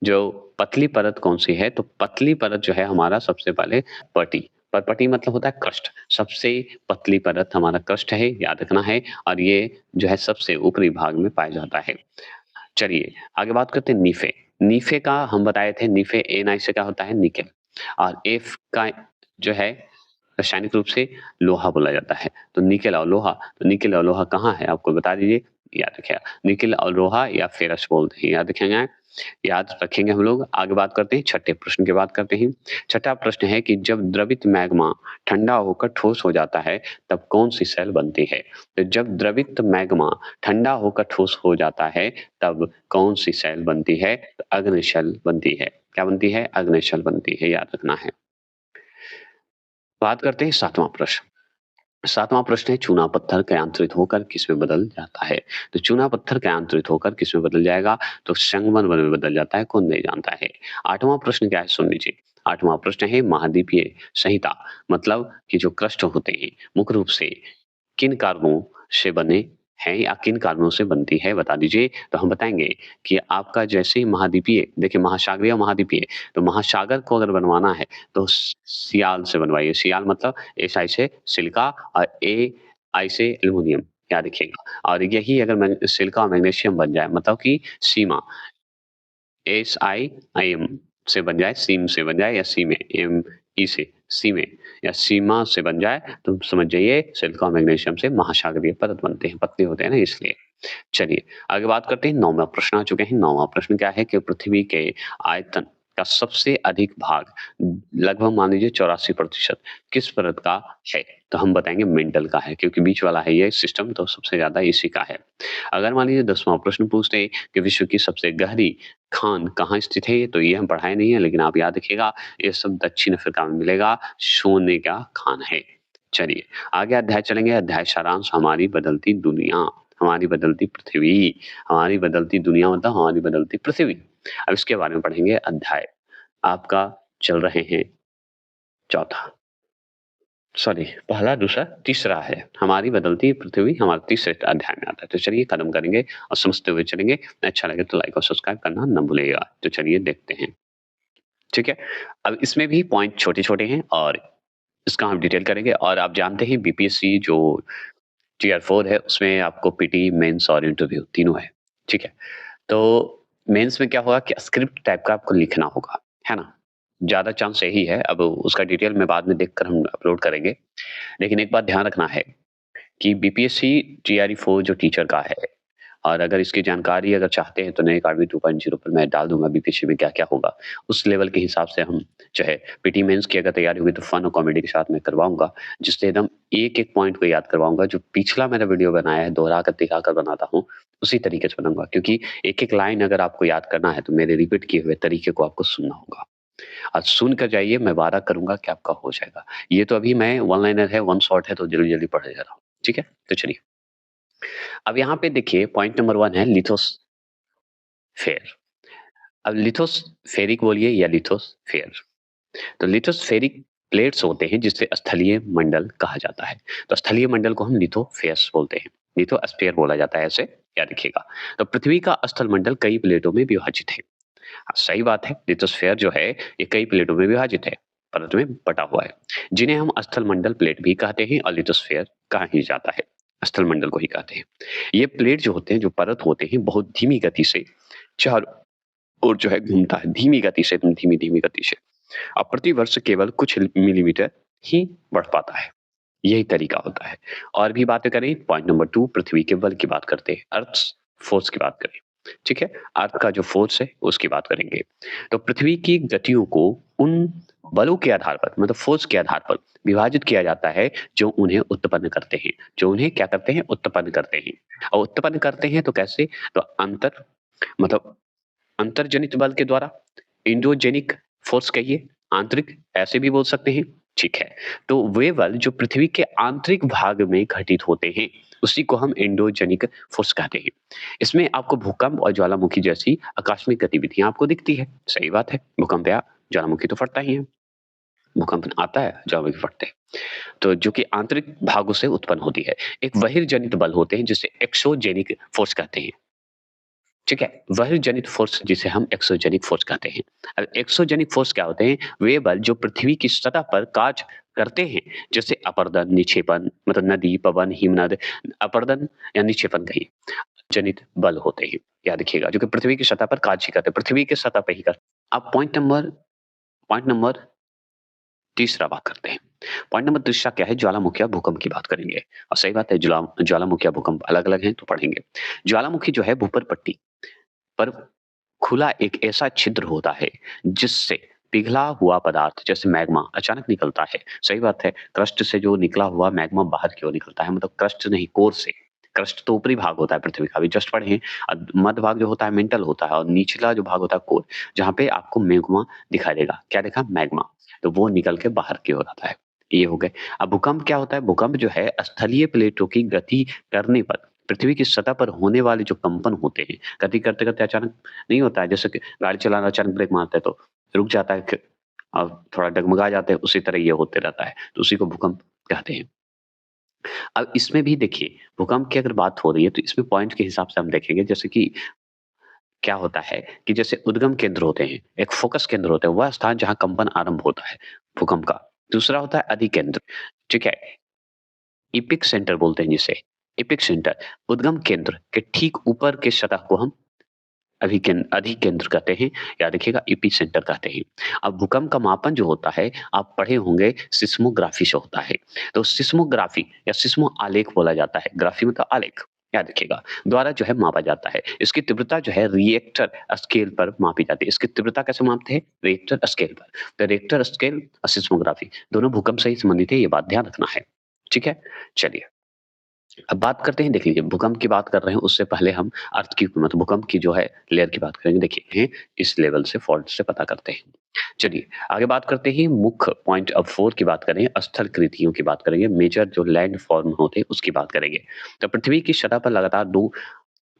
जो पतली परत कौन-सी है? तो पतली परत जो है हमारा सबसे पहले पटी, पटी मतलब होता है क्रस्ट, सबसे पतली परत हमारा क्रस्ट है, याद रखना है और ये जो है सबसे ऊपरी भाग में पाया जाता है। चलिए, आगे बात करते हैं नीफे। नीफे का हम बताए थे नीफे एन-आई से क्या होता है? निकेल और एफ का जो है रासायनिक रूप से लोहा बोला जाता है। तो निकेल और लोहा, तो निकेल और लोहा कहाँ है आपको बता दीजिए, याद रखिएगा। निकेल और लोहा या फेरस बोलते हैं, याद रखेंगे हम लोग। आगे बात करते हैं, छठे प्रश्न की बात करते हैं। छठा प्रश्न है कि जब द्रवित मैग्मा ठंडा होकर ठोस हो जाता है, तब कौन-सी सेल बनती है? तो जब द्रवित मैग्मा ठंडा होकर ठोस हो जाता है, तब कौन-सी सेल बनती है? तो अग्निशैल बनती है। क्या बनती है? अग्निशैल बनती है, याद रखना है। बात करते हैं 7वां प्रश्न। 7वां प्रश्न है चूना पत्थर क्यांतरित होकर किसमें बदल जाता है? तो चूना पत्थर क्यांतरित होकर किसमें बदल जाएगा? तो संगमरमर में बदल जाता है, कौन नहीं जानता है। 8वां प्रश्न क्या है सुन लीजिए। 8वां प्रश्न है महाद्वीपीय संहिता मतलब कि जो क्रस्ट होते हैं मुख्य रूप से किन कार्बों से बने हैं या किन कार्बनों से बनती है बता दीजिए। तो हम बताएँगे कि आपका जैसे ही महाद्वीपीय देखिए महासागरीय और महाद्वीपीय, तो महासागर को अगर बनवाना है तो सियाल से बनवाइए। सियाल मतलब एस आई से सिलिका और ए आई से एल्युमीनियम, याद रखिएगा। और यही अगर सिलिका और मैग्नीशियम बन जाए मतलब कि सीमा SiIm से बन जाए, सीम से बन जाए या सीमे ME से सीमे या सीमा से बन जाए तो समझ जाइए सिलिका और मैग्नीशियम से महासागरीय परत बनते हैं, पतले होते हैं ना इसलिए। चलिए आगे बात करते हैं 9वां प्रश्न आ चुके हैं। 9वां प्रश्न क्या है कि पृथ्वी के आयतन का सबसे अधिक भाग लगभग मान लीजिए 84% किस परत का है? तो हम बताएँगे मेंटल का है, क्योंकि बीच वाला है ये सिस्टम, तो सबसे ज़्यादा इसी का है। अगर मान लीजिए 10वां प्रश्न पूछते हैं कि विश्व की सबसे गहरी खान कहाँ स्थित है? तो ये हम पढ़ाए नहीं है, लेकिन आप याद रखिएगा, ये सब दक्षिण अफ्रीका में मिलेगा, सोने का खान है। चलिए, आगे अध्याय चलेंगे, अध्याय सारांश हमारी बदलती दुनिया, हमारी बदलती पृथ्वी, हमारी बदलती दुनिया मतलब हमारी बदलती पृथ्वी। अब इसके बारे में पढ़ेंगे अध्याय। आपका चल रहे हैं चौथा, सॉरी पहला, दूसरा, तीसरा है। हमारी बदलती पृथ्वी हमारे तीसरे अध्याय में आता है। तो चलिए खत्म करेंगे और समझते हुए चलेंगे। अच्छा लगे तो लाइक और सब्सक्राइब करना ना भूलिएगा। तो चलिए देखते हैं, ठीक है? अब इसमें भी पॉइंट छोटे-छोटे हैं और इसका हम डिटेल करेंगे। और आप जानते हैं बीपीएससी जो टियर 4 है उसमें आपको पीटी, मेंस और इंटरव्यू तीनों है, ठीक है? तो मेंस में क्या होगा कि स्क्रिप्ट टाइप का आपको लिखना होगा, है ना? ज़्यादा चांस यही है, अब उसका डिटेल में बाद में देखकर हम अपलोड करेंगे। लेकिन एक बात ध्यान रखना है कि बीपीएससी जीआरई 4 जो टीचर का है, और अगर इसकी जानकारी अगर चाहते हैं तो नए अकाडमी 2.0 पर मैं डाल दूँगा बीपीएससी में क्या-क्या होगा। उस लेवल के हिसाब से हम जो है पीटी मेंस की अगर तैयारी होगी तो फन और कॉमेडी के साथ मैं करवाऊँगा, जिससे एकदम एक-एक पॉइंट को याद करवाऊँगा। जो पिछला मैंने वीडियो बनाया है दोहरा कर तिहरा कर बनाता हूँ, उसी तरीके से बनाऊँगा, क्योंकि एक-एक लाइन अगर आपको याद करना है तो मेरे रिपीट किए हुए तरीके को आपको सुनना होगा। आज सुन कर जाइए, मैं वादा करूँगा कि आपका हो जाएगा। ये तो अभी मैं वन लाइनर है, वन शॉट है, तो जल्दी-जल्दी पढ़े जा रहा हूँ, ठीक है? तो चलिए, अब यहाँ पे देखिए पॉइंट नंबर 1 है लिथोस्फेयर। अब लिथोस्फेरिक बोलिए या लिथोस्फेयर। तो लिथोस्फेरिक प्लेट्स होते हैं जिसे स्थलीय मंडल कहा जाता है। तो स्थलीय मंडल को हम लिथोस्फेयर्स बोलते हैं। लिथोस्फेयर बोला जाता है ऐसे, याद रखिएगा। तो पृथ्वी का स्थल मंडल कई प्लेटों में विभाजित है। हाँ, सही बात है, लिथोस्फेयर जो है ये कई प्लेटों में विभाजित है, परत में बटा हुआ है, जिन्हें हम स्थल मंडल प्लेट भी कहते हैं और लिथोस्फेयर कहा ही जाता है। स्थल मंडल को ही कहते हैं। ये प्लेट जो होते हैं, जो परत होते हैं, बहुत धीमी गति से चारों ओर जो है घूमता है, धीमी गति से, एकदम धीमी-धीमी गति से। अब प्रति वर्ष केवल कुछ मिलीमीटर ही बढ़ पाता है। यही तरीका होता है। और भी बातें करें, पॉइंट नंबर 2 पृथ्वी के बल की बात करते हैं, अर्थ्स फोर्स की बात करें। ठीक है? अर्थ का जो फोर्स है उसकी बात करेंगे। तो पृथ्वी की गतियों को उन बलों के आधार पर, मतलब फोर्स के आधार पर विभाजित किया जाता है जो उन्हें उत्पन्न करते हैं। जो उन्हें क्या करते हैं? उत्पन्न करते हैं। और उत्पन्न करते हैं तो कैसे? तो मतलब अंतर्जनित बल के द्वारा, एंडोजेनिक फोर्स कहिए, आंतरिक ऐसे भी बोल सकते हैं, ठीक है। तो वे बल जो पृथ्वी के आंतरिक भाग में घटित होते हैं, उसी को हम एंडोजेनिक फोर्स कहते हैं। इसमें आपको भूकंप और ज्वालामुखी जैसी आकस्मिक गतिविधियां आपको दिखती है, सही बात है। भूकंप या ज्वालामुखी तो फटता ही है, भूकंप आता है, ज्वालामुखी फटते हैं। तो जो कि आंतरिक भागों से उत्पन्न होती है। एक बहिर्जनित बल होते हैं जिसे एक्सोजेनिक फोर्स कहते हैं। ठीक है? बहिर्जनित फोर्स जिसे हम एक्सोजेनिक फोर्स कहते हैं। अब एक्सोजेनिक फोर्स क्या होते हैं? वे बल जो पृथ्वी की सतह पर कार्य करते हैं, जैसे अपरदन, निक्षेपण, मतलब नदी, पवन, हिमनद, अपरदन या निक्षेपण कहिए, जनित बल होते हैं। याद रखिएगा, जो कि पृथ्वी की सतह पर कार्य ही करते हैं, पृथ्वी की सतह पे ही करते हैं। अब पॉइंट नंबर तीसरा बात करते हैं। पॉइंट नंबर तीसरा क्या है? ज्वालामुखी या भूकंप की बात करेंगे। और सही बात है, ज्वालामुखी या भूकंप अलग-अलग हैं, तो पढ़ेंगे। ज्वालामुखी जो है भूपर पट्टी पर खुला एक ऐसा छिद्र होता है जिससे पिघला हुआ पदार्थ जैसे मैग्मा अचानक निकलता है। सही बात है, क्रस्ट से जो निकला हुआ मैग्मा बाहर की ओर निकलता है, मतलब क्रस्ट नहीं, कोर से। क्रस्ट तो ऊपरी भाग होता है पृथ्वी का, अभी जस्ट पढ़े हैं। मध्य भाग जो होता है मेंटल होता है, और निचला जो भाग होता है कोर, जहाँ पे आपको मैग्मा दिखाई देगा। क्या देखा? मैग्मा। तो वो निकल के बाहर की ओर आता है। ये हो गए। अब भूकंप क्या होता है? भूकंप जो है स्थलीय प्लेटों की गति करने पर पृथ्वी की सतह पर होने वाले जो कंपन होते हैं, गति करते-करते अचानक नहीं होता है, जैसे कि गाड़ी चलाना अचानक ब्रेक मारते हैं तो रुक जाता है, फिर और थोड़ा डगमगा जाते हैं, उसी तरह ये होते रहता है, तो उसी को भूकंप कहते हैं। अब इसमें भी देखिए, भूकंप की अगर बात हो रही है तो इसमें पॉइंट के हिसाब से हम देखेंगे, जैसे कि क्या होता है कि जैसे उद्गम केंद्र होते हैं, एक फोकस केंद्र होता है, वह स्थान जहाँ कंपन आरंभ होता है भूकंप का। दूसरा होता है अधिकेंद्र, ठीक है? एपिक सेंटर बोलते हैं जिसे, एपिक सेंटर, उद्गम केंद्र के ठीक ऊपर के सतह को हम अधिकेंद्र कहते हैं, याद रखिएगा एपी सेंटर कहते हैं। अब भूकंप का मापन जो होता है, आप पढ़े होंगे सिस्मोग्राफी से होता है। तो सिस्मोग्राफी या सिस्मो आलेख बोला जाता है, ग्राफी मतलब आलेख। याद रखिएगा, द्वारा जो है मापा जाता है। इसकी तीव्रता जो है रिएक्टर स्केल पर मापी जाती है। इसकी तीव्रता कैसे मापते हैं? रिएक्टर स्केल पर। तो रिएक्टर स्केल और सिस्मोग्राफी दोनों भूकंप से ही संबंधित है, ये बात ध्यान रखना है। ठीक है? चलिए, अब बात करते हैं, देख लीजिए भूकंप की बात कर रहे हैं, उससे पहले हम अर्थक्वेक मतलब भूकंप की जो है लेयर की बात करेंगे। देखिए हैं इस लेवल से फॉल्ट से पता करते हैं। चलिए आगे बात करते हैं, मुख्य पॉइंट अब 4 की बात करेंगे, स्थल कृतियों की बात करेंगे, मेजर जो लैंड फॉर्म होते हैं उसकी बात करेंगे। तो पृथ्वी की सतह पर लगातार 2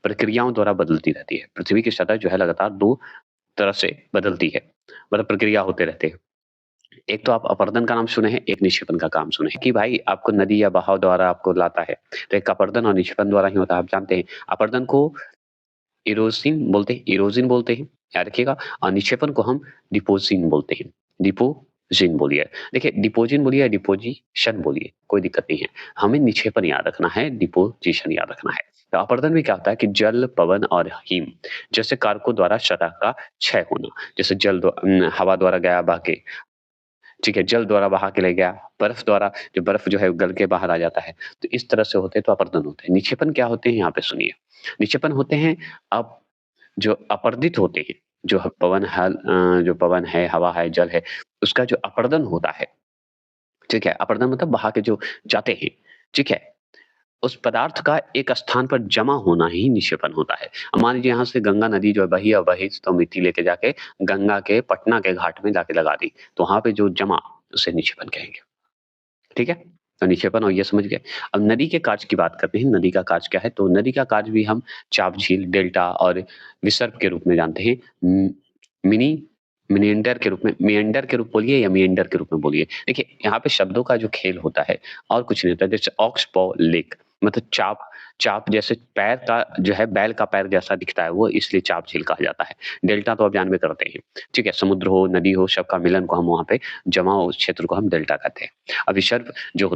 प्रक्रियाओं द्वारा बदलती रहती है। पृथ्वी की सतह जो है लगातार 2 तरह से बदलती है, मतलब प्रक्रिया होते रहते हैं। एक तो आप अपरदन का नाम सुने हैं, एक निक्षेपण का काम सुने हैं कि भाई आपको नदी या बहाव द्वारा आपको लाता है। तो एक अपरदन और निक्षेपण द्वारा ही होता है, आप जानते हैं। अपरदन को इरोज़न बोलते हैं, याद रखिएगा, और निक्षेपण को हम डिपोज़िन बोलते हैं। डिपोज़िन बोलिए। देखिए डिपोज़िन बोलिए या डिपोज़िशन बोलिए, कोई दिक्कत नहीं है। हमें निक्षेपण याद रखना है, डिपोज़िशन याद रखना है। तो अपरदन में क्या होता है कि जल, पवन और हिम जैसे कारकों द्वारा सतह का क्षय होना। जैसे हवा द्वारा गया बह के, ठीक है, जल द्वारा बहा के ले गया, बर्फ द्वारा जो बर्फ जो है गल के बाहर आ जाता है। तो इस तरह से होते हैं, तो अपरदन होते हैं। निक्षेपण क्या होते हैं यहाँ पे सुनिए। निक्षेपण होते हैं अब जो अपर्दित होते हैं, जो पवन है, हवा है, जल है, उसका जो अपरदन होता है, ठीक है? अपरदन मतलब बहा के जो जाते हैं, ठीक है? उस पदार्थ का एक स्थान पर जमा होना ही निक्षेपण होता है। अब मान लीजिए यहाँ से गंगा नदी जो है बही तो मिट्टी लेके जाके गंगा के पटना के घाट में जाके लगा दी, तो वहाँ पे जो जमा उसे निक्षेपण कहेंगे। ठीक है? तो निक्षेपण और ये समझ गए। अब नदी के कार्य की बात करते हैं, नदी का कार्य क्या है? तो नदी का कार्य भी हम चाप झील, डेल्टा और विसर्ग के रूप में जानते हैं। मिनी मिएंडर के रूप बोलिए या मिएंडर के रूप में बोलिए। देखिए, यहाँ पे शब्दों का जो खेल होता है और कुछ नहीं होता। जैसे ऑक्सबॉ लेक मतलब चाप चाप जैसे पैर का जो है बैल का पैर जैसा दिखता है वो, इसलिए चाप झील कहा जाता है। डेल्टा तो आप जानबे करते हैं, ठीक है? समुद्र हो, नदी हो, सबका मिलन को हम वहाँ पे जमा उस क्षेत्र को हम डेल्टा कहते हैं। अब विसर्प जो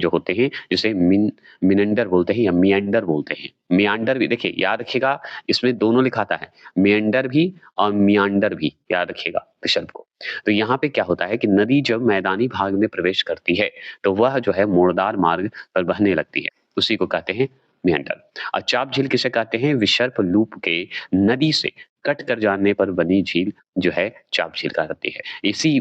होते हैं जिसे मिनेंडर बोलते हैं या मिएंडर बोलते हैं। मियांडर भी देखिए याद रखिएगा, इसमें दोनों लिखा आता है, मिएंडर भी और मियांडर भी, याद रखिएगा विसर्प को। तो यहाँ पे क्या होता है कि नदी जब मैदानी भाग में प्रवेश करती है तो वह जो है मोड़दार मार्ग पर बहने लगती है, उसी को कहते हैं मियांडर। और चाप झील किसे कहते हैं? विसर्प लूप के नदी से कट कर जाने पर बनी झील जो है चाप झील कहलाती है। इसी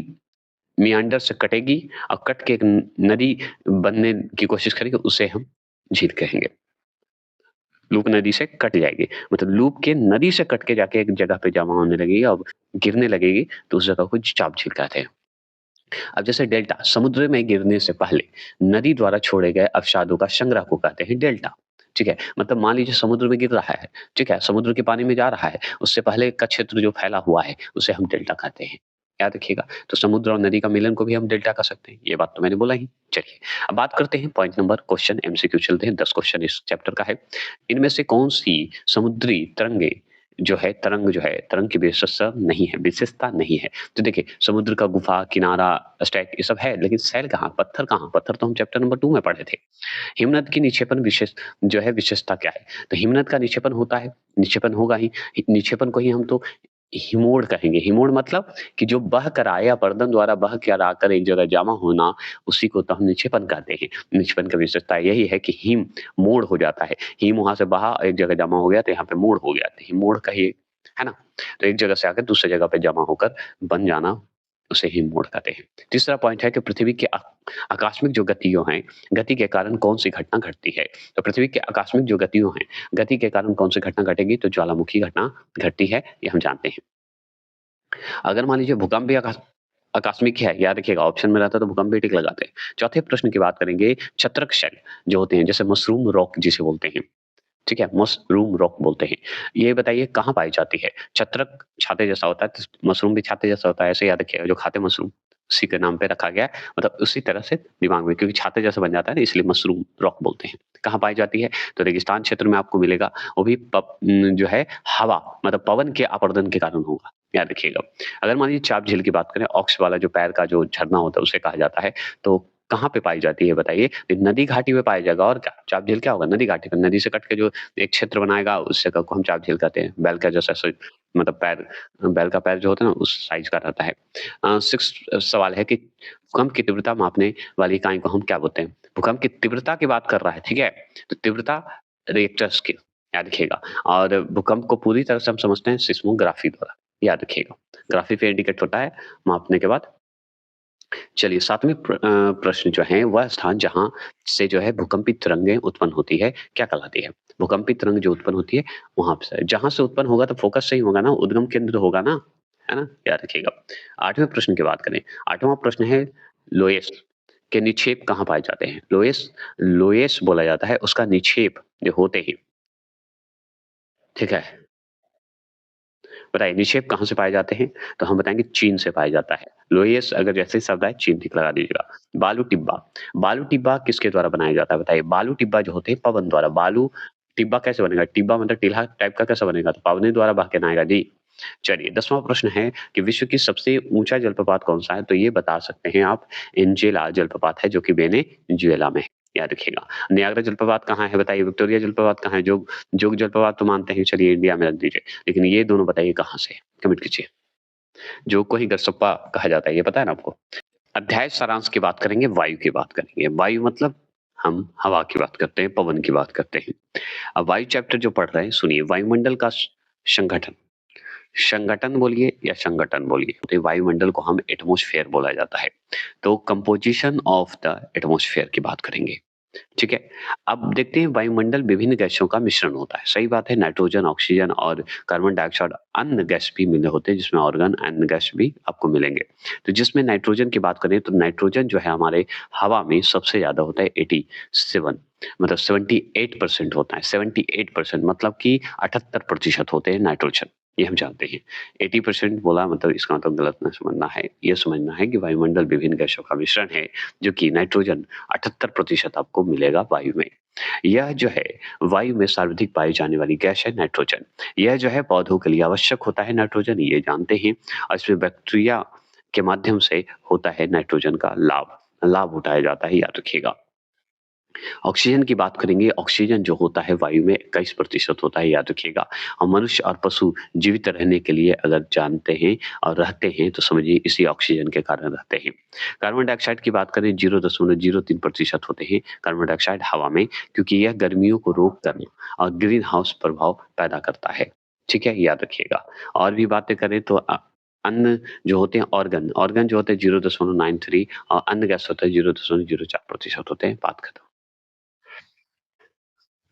मियांडर से कटेगी और कट के एक नदी बनने की कोशिश करेगी, उसे हम झील कहेंगे। लूप नदी से कट जाएगी, मतलब लूप के नदी से कट के जाके एक जगह पे जमा होने लगेगी और गिरने लगेगी, तो उस जगह को चाप झील कहते हैं। अब जैसे डेल्टा समुद्र में गिरने से पहले नदी द्वारा छोड़े गए अवसादों का संग्रह को कहते हैं डेल्टा। ठीक है? मतलब मान लीजिए समुद्र में गिर रहा है, ठीक है? समुद्र के पानी में जा रहा है, उससे पहले का क्षेत्र जो फैला हुआ है, उसे हम डेल्टा कहते हैं। याद रखिएगा, तो समुद्र और नदी का मिलन को भी हम डेल्टा कह सकते हैं। ये बात तो मैंने बोला ही। चलिए, अब बात करते हैं पॉइंट नंबर क्वेश्चन एमसीक्यू चलते हैं, 10 क्वेश्चन इस चैप्टर का है। इनमें से कौन-सी समुद्री तरंग जो है, तरंग की विशेषता नहीं है। तो देखिए समुद्र का गुफा, किनारा, स्टैक ये सब है, लेकिन सैल कहाँ? पत्थर कहाँ? पत्थर तो हम चैप्टर नंबर 2 में पढ़े थे। हिमनद की निक्षेपण विशेषता क्या है? तो हिमनद का निक्षेपण होता है, निक्षेपण होगा ही, निक्षेपण को ही हम तो हिमोड़ कहेंगे। हिमोड़ मतलब कि जो बह कर आए, अपरदन द्वारा बह कर आकर एक जगह जमा होना, उसी को तो हम निक्षेपण कहते हैं। निक्षेपण की विशेषता यही है कि हिम मोड़ हो जाता है। हिम वहाँ से बहा, एक जगह जमा हो गया, तो यहाँ पे मोड़ हो गया। तो हिमोड़ कहिए, है ना? तो एक जगह से आकर दूसरी जगह पे जमा होकर बन जाना, उसे हिमोड़ कहते हैं। तीसरा पॉइंट है कि पृथ्वी के आकस्मिक जो गतियों हैं, गति के कारण कौन-सी घटना घटती है? तो पृथ्वी के आकस्मिक जो गतियों हैं, गति के कारण कौन-सी घटना घटेगी? तो ज्वालामुखी घटना घटती है, ये हम जानते हैं। अगर मान लीजिए भूकंप भी आकस्मिक है, याद रखिएगा ऑप्शन में रहता है तो भूकंप भी टिक लगाते हैं। चौथे प्रश्न की बात करेंगे, छत्रक शेल जो होते हैं, जैसे मशरूम रॉक जिसे बोलते हैं, ठीक है? मशरूम रॉक बोलते हैं। ये बताइए कहाँ पाई जाती है? छत्रक छाते जैसा होता है, तो मशरूम भी छाते जैसा होता है, ऐसे याद रखिएगा, जो खाते हैं मशरूम, उसी के नाम पे रखा गया है। मतलब उसी तरह से दिमाग में, क्योंकि छाते जैसा बन जाता है ना, इसलिए मशरूम रॉक बोलते हैं। कहाँ पाई जाती है? तो रेगिस्तान क्षेत्र में आपको मिलेगा, वो भी जो है हवा मतलब पवन के अपरदन के कारण होगा, याद रखिएगा। अगर मान लीजिए चाप झील की बात करें, ऑक्स वाला जो पैर का जो झरना होता है, उसे कहा जाता है। तो कहाँ पे पाई जाती है बताइए? तो नदी घाटी में पाया जाएगा, और क्या? चाप झील क्या होगा? नदी घाटी पे, नदी से कट के जो एक क्षेत्र बनाएगा, उस जगह को हम चाप झील कहते हैं। बैल का जैसा मतलब बैल का पैर जो होता है ना, उस साइज का रहता है। 6 सवाल है कि भूकंप की तीव्रता मापने वाली इकाई को हम क्या बोलते हैं? भूकंप की तीव्रता की बात कर रहा है, ठीक है? तो तीव्रता रिएक्टर्स के, याद रखिएगा। और भूकंप को पूरी तरह से हम समझते हैं सिस्मोग्राफी द्वारा, याद रखिएगा। ग्राफी पे इंडिकेट होता है मापने के बाद। चलिए 7वें प्रश्न जो है वह स्थान जहाँ से जो है भूकंपी तरंगें उत्पन्न होती है, क्या कहलाती है? भूकंपी तरंग जो उत्पन्न होती है, वहाँ से जहाँ से उत्पन्न होगा तो फ़ोकस सही होगा ना, उद्गम केंद्र होगा ना, है ना? याद रखिएगा। 8वें प्रश्न की बात करें, 8वां प्रश्न है लोएस के निक्षेप कहाँ पाए जाते हैं? लोएस लोएस बोला जाता है उसका निक्षेप जो होते हैं, ठीक है? बताइए निक्षेप कहाँ से पाए जाते हैं? तो हम बताएँगे चीन से पाया जाता है। लोएस्ट अगर जैसे ही शब्द आए चीन टिक लगा दीजिएगा। बालू टिब्बा, बालू टिब्बा किसके द्वारा बनाया जाता है बताइए? बालू टिब्बा जो होते हैं पवन द्वारा, बालू टिब्बा कैसे बनेगा? टिब्बा मतलब टीला टाइप का कैसा बनेगा? तो पवने द्वारा बह के ना आएगा जी। चलिए 10वां प्रश्न है कि विश्व की सबसे ऊँचा जलप्रपात कौन-सा है? तो ये बता सकते हैं आप एंजेला जलप्रपात है जो कि वेनेजुएला में है, याद रखिएगा। नियाग्रा जलप्रपात कहाँ है बताइए? विक्टोरिया जलप्रपात कहाँ है? जोग जलप्रपात तो मानते हैं चलिए इंडिया में रख दीजिए। लेकिन ये दोनों बताइए कहाँ से है? कमेंट कीजिए। जो को ही गरसप्पा कहा जाता है, ये पता है ना आपको? अध्याय सारांश की बात करेंगे, वायु की बात करेंगे। वायु मतलब हम हवा की बात करते हैं, पवन की बात करते हैं। अब वायु चैप्टर जो पढ़ रहे हैं, सुनिए वायुमंडल का संगठन, संगठन बोलिए या संगठन बोलिए, तो वायुमंडल को हम एटमॉस्फेयर बोला जाता है। तो कंपोजिशन ऑफ द एटमॉस्फेयर की बात करेंगे। ठीक है। अब देखते हैं वायुमंडल विभिन्न गैसों का मिश्रण होता है। सही बात है नाइट्रोजन, ऑक्सीजन और कार्बन डाइऑक्साइड अन्य गैस भी मिले होते हैं जिसमें ऑर्गन अन्य गैस भी आपको मिलेंगे। तो जिसमें नाइट्रोजन की बात करें तो नाइट्रोजन जो है हमारे हवा में सबसे ज़्यादा होता है 87 मतलब 78% होता है। 78% मतलब कि 78% होते हैं नाइट्रोजन। ये हम जानते हैं। 80% बोला मतलब इसका मतलब गलत ना समझना है। ये समझना है कि वायुमंडल विभिन्न गैसों का मिश्रण है जो कि नाइट्रोजन 78% आपको मिलेगा वायु में। यह जो है वायु में सर्वाधिक पाई जाने वाली गैस है नाइट्रोजन। यह जो है पौधों के लिए आवश्यक होता है नाइट्रोजन ये जानते हैं और इसमें बैक्टीरिया के माध्यम से होता है नाइट्रोजन का लाभ लाभ उठाया जाता है याद रखिएगा। ऑक्सीजन की बात करेंगे, ऑक्सीजन जो होता है वायु में 21% होता है, याद रखिएगा। और मनुष्य और पशु जीवित रहने के लिए अगर जानते हैं और रहते हैं, तो समझिए इसी ऑक्सीजन के कारण रहते हैं। कार्बन डाइऑक्साइड की बात करें 0.03% होते हैं कार्बन डाइऑक्साइड हवा में, क्योंकि यह गर्मियों को रोक करना और ग्रीन हाउस प्रभाव पैदा करता है। ठीक है, याद रखिएगा। और भी बातें करें तो अन्य जो होते हैं ऑर्गन, ऑर्गन जो होते हैं 0.93 और अन्य गैस होता है 0.04% होते हैं, बात खत्म।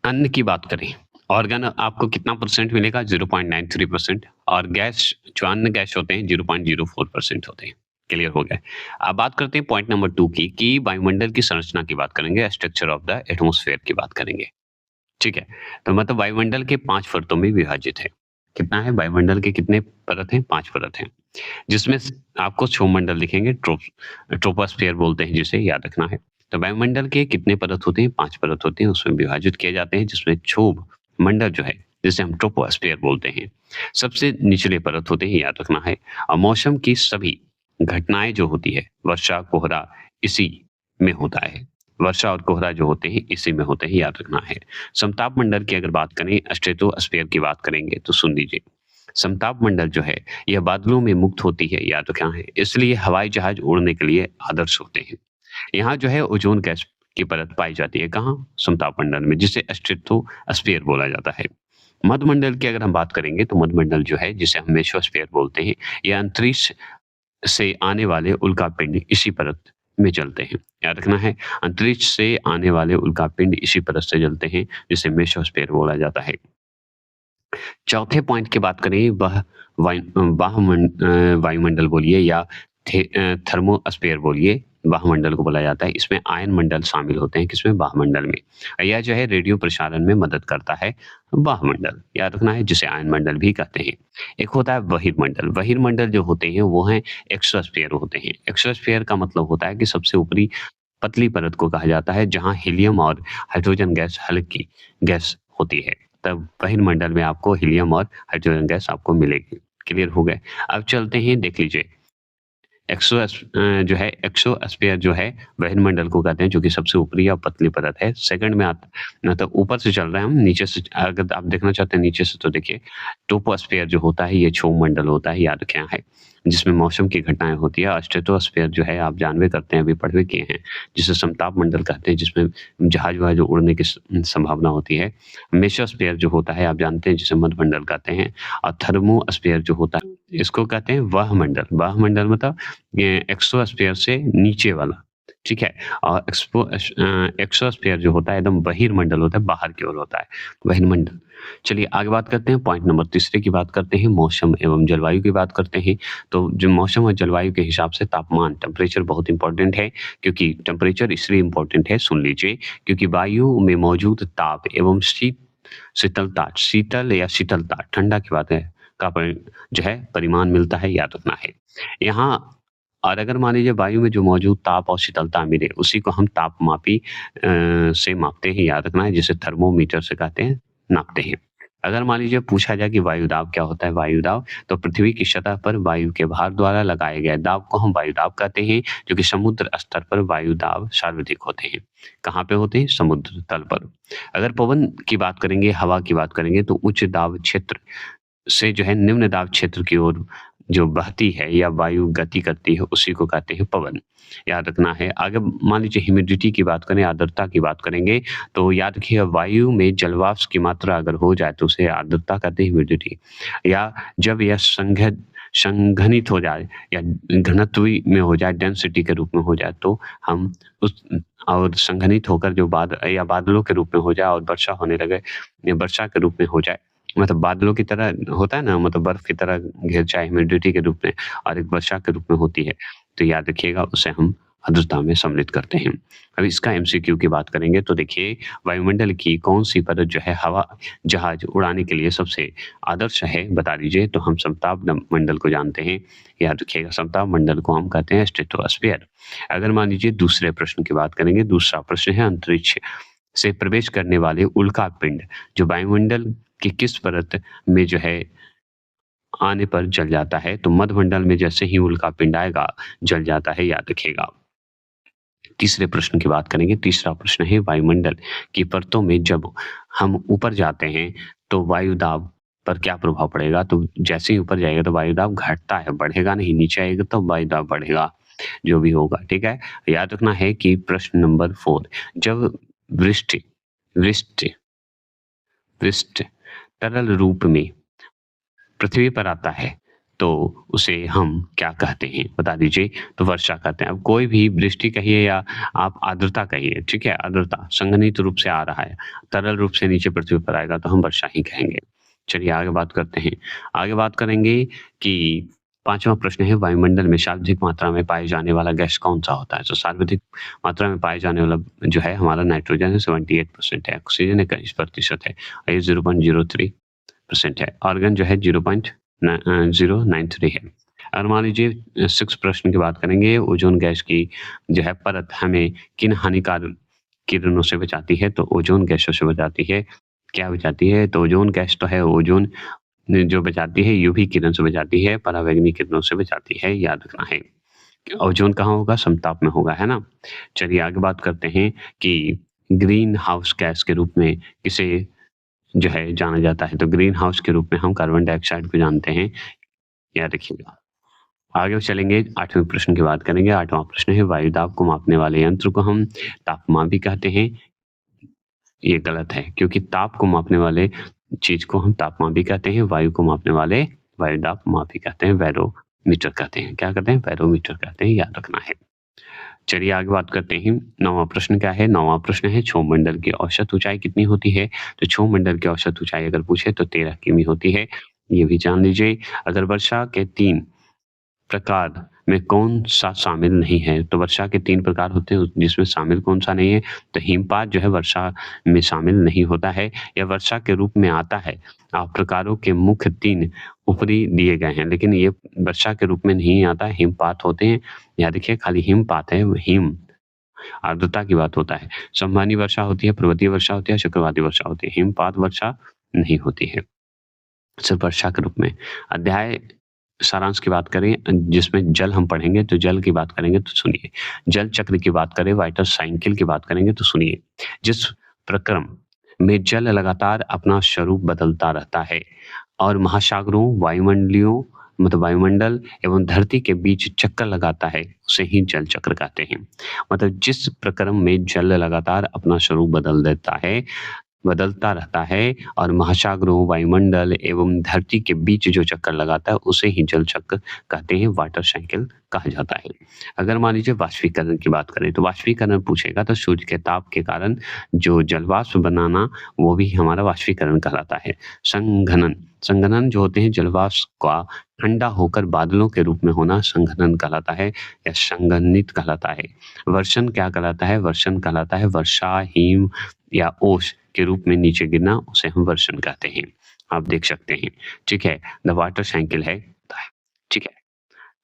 अन्न की बात करें, ऑर्गन आपको कितना परसेंट मिलेगा? 0.93% और गैस जो अन्य गैस होते हैं 0.04% होते हैं। क्लियर हो गया? अब बात करते हैं पॉइंट नंबर 2 की कि वायुमंडल की संरचना की बात करेंगे, स्ट्रक्चर ऑफ द एटमॉस्फेयर की बात करेंगे। ठीक है? तो मतलब वायुमंडल के 5 परतों में विभाजित है। कितना है? वायुमंडल के कितने परत हैं? 5 परत हैं। जिसमें आपको क्षोभमंडल दिखेंगे, ट्रोपोस्फियर बोलते हैं जिसे, याद रखना है। तो वायुमंडल के कितने परत होते हैं? 5 परत होते हैं, उसमें विभाजित किए जाते हैं जिसमें क्षोभ मंडल जो है जिसे हम ट्रोपोस्फियर बोलते हैं सबसे निचले परत होते हैं, याद रखना है। और मौसम की सभी घटनाएं जो होती है वर्षा कोहरा इसी में होता है। वर्षा और कोहरा जो होते हैं इसी में होते हैं, याद रखना है। समताप मंडल की अगर बात करें, स्ट्रेटोस्फीयर की बात करेंगे तो सुन लीजिए। समताप मंडल जो है यह बादलों में मुक्त होती है, याद रखना है। इसलिए हवाई जहाज उड़ने के लिए आदर्श होते हैं। यहाँ जो है ओजोन गैस की परत पाई जाती है, कहाँ? समताप मंडल में, जिसे स्ट्रेटोस्फीयर बोला जाता है। मध्यमंडल की अगर हम बात करेंगे तो मध्यमंडल जो है जिसे हम मेसोस्फीयर बोलते हैं, यह अंतरिक्ष से आने वाले उल्कापिंड इसी परत में चलते हैं, याद रखना है। अंतरिक्ष से आने वाले उल्कापिंड इसी परत से चलते हैं जिसे मेसोस्फीयर बोला जाता है। चौथे पॉइंट की बात करें वह वायुमंडल बोलिए या थर्मोस्फीयर बोलिए, वायुमंडल को बोला जाता है। इसमें आयन मंडल शामिल होते हैं, किसमें? वायुमंडल में। यह जो है रेडियो प्रसारण में मदद करता है, वायुमंडल, याद रखना है, जिसे आयन मंडल भी कहते हैं। एक होता है बहिर्मंडल। बहिर्मंडल जो होते हैं वो हैं एक्सोस्फीयर होते हैं। एक्सोस्फीयर का मतलब होता है कि सबसे ऊपरी पतली परत को कहा जाता है जहां हीलियम और हाइड्रोजन गैस हल्की गैस होती है। तब बहिर्मंडल में आपको हीलियम और हाइड्रोजन गैस आपको मिलेगी। क्लियर हो गए? अब चलते हैं, देख लीजिए जो है एक्सोस्फीयर जो है बहिर्मंडल को कहते हैं, जो कि सबसे ऊपरी और पतली परत है। सेकंड में आता मतलब ऊपर से चल रहे हैं हम, नीचे से अगर आप देखना चाहते हैं नीचे से तो देखिए ट्रोपोस्फीयर जो होता है ये क्षोभमंडल होता है, याद रखें है, जिसमें मौसम की घटनाएँ होती है। स्ट्रेटोस्फीयर जो है आप जानबे करते हैं, अभी पढ़ किए हैं, जिसे समताप मंडल कहते हैं, जिसमें जहाज-वहाज उड़ने की संभावना होती है। मेसोस्फीयर जो होता है आप जानते हैं, जिसे मध्यमंडल कहते हैं। और थर्मोस्फीयर जो होता है इसको कहते हैं वायुमंडल। वायुमंडल मतलब ये एक्सोस्फीयर से नीचे वाला, ठीक है? और एक्सोस्फीयर जो होता है एकदम बहिर्मंडल होता है, बाहर की ओर होता है, बहिर्मंडल। चलिए आगे बात करते हैं, पॉइंट नंबर तीसरे की बात करते हैं, मौसम एवं जलवायु की बात करते हैं। तो जो मौसम और जलवायु के हिसाब से तापमान, टेम्परेचर बहुत इंपॉर्टेंट है, क्योंकि टेम्परेचर इसलिए इंपॉर्टेंट है, सुन लीजिए, क्योंकि वायु में मौजूद ताप एवं शीतलता, शीतल या शीतलता, ठंडा की बात है, का जो है परिमाण मिलता है, याद रखना है। यहाँ और अगर मान लीजिए वायु में जो मौजूद ताप और शीतलता मिले, उसी को हम तापमापी से मापते हैं, याद रखना है, जिसे थर्मोमीटर से कहते हैं, नापते हैं। अगर मान लीजिए पूछा जाए कि वायु दाब क्या होता है? वायु दाब तो पृथ्वी की सतह पर वायु के भार द्वारा लगाए गए दाब को हम वायु दाब कहते हैं, जो कि समुद्र स्तर पर वायु दाब सर्वाधिक होते हैं। कहाँ पे होते हैं? समुद्र तल पर। अगर पवन की बात करेंगे, हवा की बात करेंगे, तो उच्च दाब क्षेत्र से जो है निम्न दाब क्षेत्र की ओर जो बहती है या वायु गति करती है, उसी को कहते हैं पवन, याद रखना है। आगे मान लीजिए ह्यूमिडिटी की बात करें, आर्द्रता की बात करेंगे, तो याद रखिए वायु में जलवाष्प की मात्रा अगर हो जाए तो उसे आर्द्रता कहते हैं, ह्यूमिडिटी। या जब यह संघनित हो जाए या घनत्व में हो जाए, डेंसिटी के रूप में हो जाए, तो हम उस और संघनित होकर जो बादलों के रूप में हो जाए और वर्षा होने लगे, या वर्षा के रूप में हो जाए, मतलब बादलों की तरह होता है ना, मतलब बर्फ की तरह घिर जाए ह्यूमिडिटी के रूप में और एक वर्षा के रूप में होती है, तो याद रखिएगा उसे हम आर्द्रता में सम्मिलित करते हैं। अब इसका एमसीक्यू की बात करेंगे तो देखिए वायुमंडल की कौन-सी परत जो है हवा जहाज उड़ाने के लिए सबसे आदर्श है, बता दीजिए? तो हम समताप मंडल को जानते हैं, याद रखिएगा समताप मंडल को हम कहते हैं स्ट्रेटोस्फीयर। अगर मान लीजिए दूसरे प्रश्न की बात करेंगे, दूसरा प्रश्न है अंतरिक्ष से प्रवेश करने वाले उल्का पिंड जो वायुमंडल की किस परत में जो है आने पर जल जाता है? तो मध्यमंडल में जैसे ही उल्का पिंड आएगा, जल जाता है, याद रखिएगा। तीसरे प्रश्न की बात करेंगे, तीसरा प्रश्न है वायुमंडल की परतों में जब हम ऊपर जाते हैं, तो वायु दाब पर क्या प्रभाव पड़ेगा? तो जैसे ही ऊपर जाएगा तो वायु दाब घटता है, बढ़ेगा नहीं, नीचे आएगा तो वायु दाब बढ़ेगा, जो भी होगा, ठीक है? याद रखना है कि प्रश्न नंबर 4 जब वृष्टि वृष्टि वृष्टि तरल रूप में पृथ्वी पर आता है, तो उसे हम क्या कहते हैं? बता दीजिए? तो वर्षा कहते हैं। अब कोई भी वृष्टि कहिए या आप आर्द्रता कहिए, ठीक है? आर्द्रता संघनित रूप से आ रहा है, तरल रूप से नीचे पृथ्वी पर आएगा तो हम वर्षा ही कहेंगे। चलिए आगे बात करते हैं। आगे बात करेंगे कि 5वां प्रश्न है वायुमंडल में सर्वाधिक मात्रा में पाए जाने वाला गैस कौन-सा होता है? तो सर्वाधिक मात्रा में पाए जाने वाला जो है हमारा नाइट्रोजन है, 78% है, ऑक्सीजन 21% है और ये 0.03% है। आर्गन जो है 093 है। अगर मान लीजिए 6 प्रश्न की बात करेंगे, ओज़ोन गैस की जो है परत हमें किन हानिकारक किरणों से बचाती है? तो ओज़ोन गैसों से बचाती है। क्या बचाती है? तो ओज़ोन गैस तो है, ओज़ोन जो बचाती है यूवी किरण से बचाती है, पराबैंगनी किरणों से बचाती है, याद रखना है। ओज़ोन कहाँ होगा? समताप में होगा, है ना? चलिए आगे बात करते हैं कि ग्रीन हाउस गैस के रूप में किसे जो है जाना जाता है? तो ग्रीन हाउस के रूप में हम कार्बन डाइऑक्साइड को जानते हैं, याद रखिएगा। आगे चलेंगे 8वें प्रश्न की बात करेंगे। 8वां प्रश्न है वायु दाब को मापने वाले यंत्र को हम तापमान भी कहते हैं। ये गलत है, क्योंकि ताप को मापने वाले चीज़ को हम तापमान भी कहते हैं, वायु को मापने वाले वायु दाब मापी कहते हैं, बैरोमीटर कहते हैं। क्या कहते हैं? बैरोमीटर कहते हैं, याद रखना है। चलिए आगे बात करते हैं। 9वां प्रश्न क्या है? 9वां प्रश्न है क्षोभमंडल की औसत ऊँचाई कितनी होती है? तो क्षोभमंडल की औसत ऊँचाई अगर पूछे तो 13 किमी होती है। ये भी जान लीजिए। अगर वर्षा के 3 प्रकार में कौन-सा शामिल नहीं है? तो वर्षा के 3 प्रकार होते हैं, जिसमें शामिल कौन-सा नहीं है? तो हिमपात जो है वर्षा में शामिल नहीं होता है, या वर्षा के रूप में आता है। प्रकारों के मुख्य 3 ऊपरी दिए गए हैं, लेकिन ये वर्षा के रूप में नहीं आता है, हिमपात होते हैं। याद रखिए खाली हिमपात है, हिम आर्द्रता की बात होता है। संवहनी वर्षा होती है, पर्वतीय वर्षा होती है, चक्रवाती वर्षा होती है। हिमपात वर्षा नहीं होती है, सिर्फ वर्षा के रूप में। अध्याय सारांश की बात करें जिसमें जल हम पढ़ेंगे तो जल की बात करेंगे तो सुनिए। जल चक्र की बात करें, वाइटल साइकिल की बात करेंगे तो सुनिए। जिस प्रक्रम में जल लगातार अपना स्वरूप बदलता रहता है और महासागरों, वायुमंडलियों मतलब वायुमंडल एवं धरती के बीच चक्कर लगाता है, उसे ही जल चक्र कहते हैं। मतलब जिस प्रक्रम में जल लगातार अपना स्वरूप बदलता रहता है और महासागरों, वायुमंडल एवं धरती के बीच जो चक्कर लगाता है, उसे ही जल चक्र कहते हैं, वाटर साइकिल कहा जाता है। अगर मान लीजिए वाष्पीकरण की बात करें, तो वाष्पीकरण पूछेगा तो सूर्य के ताप के कारण जो जलवाष्प बनाना, वो भी हमारा वाष्पीकरण कहलाता है। संघनन, संघनन जो होते हैं जलवाष्प का ठंडा होकर बादलों के रूप में होना संघनन कहलाता है या संघनित कहलाता है। वर्षण क्या कहलाता है? वर्षण कहलाता है वर्षा, हिम या ओस के रूप में नीचे गिरना, उसे हम वर्षण कहते हैं। आप देख सकते हैं, ठीक है? द वाटर साइकिल है, ठीक है?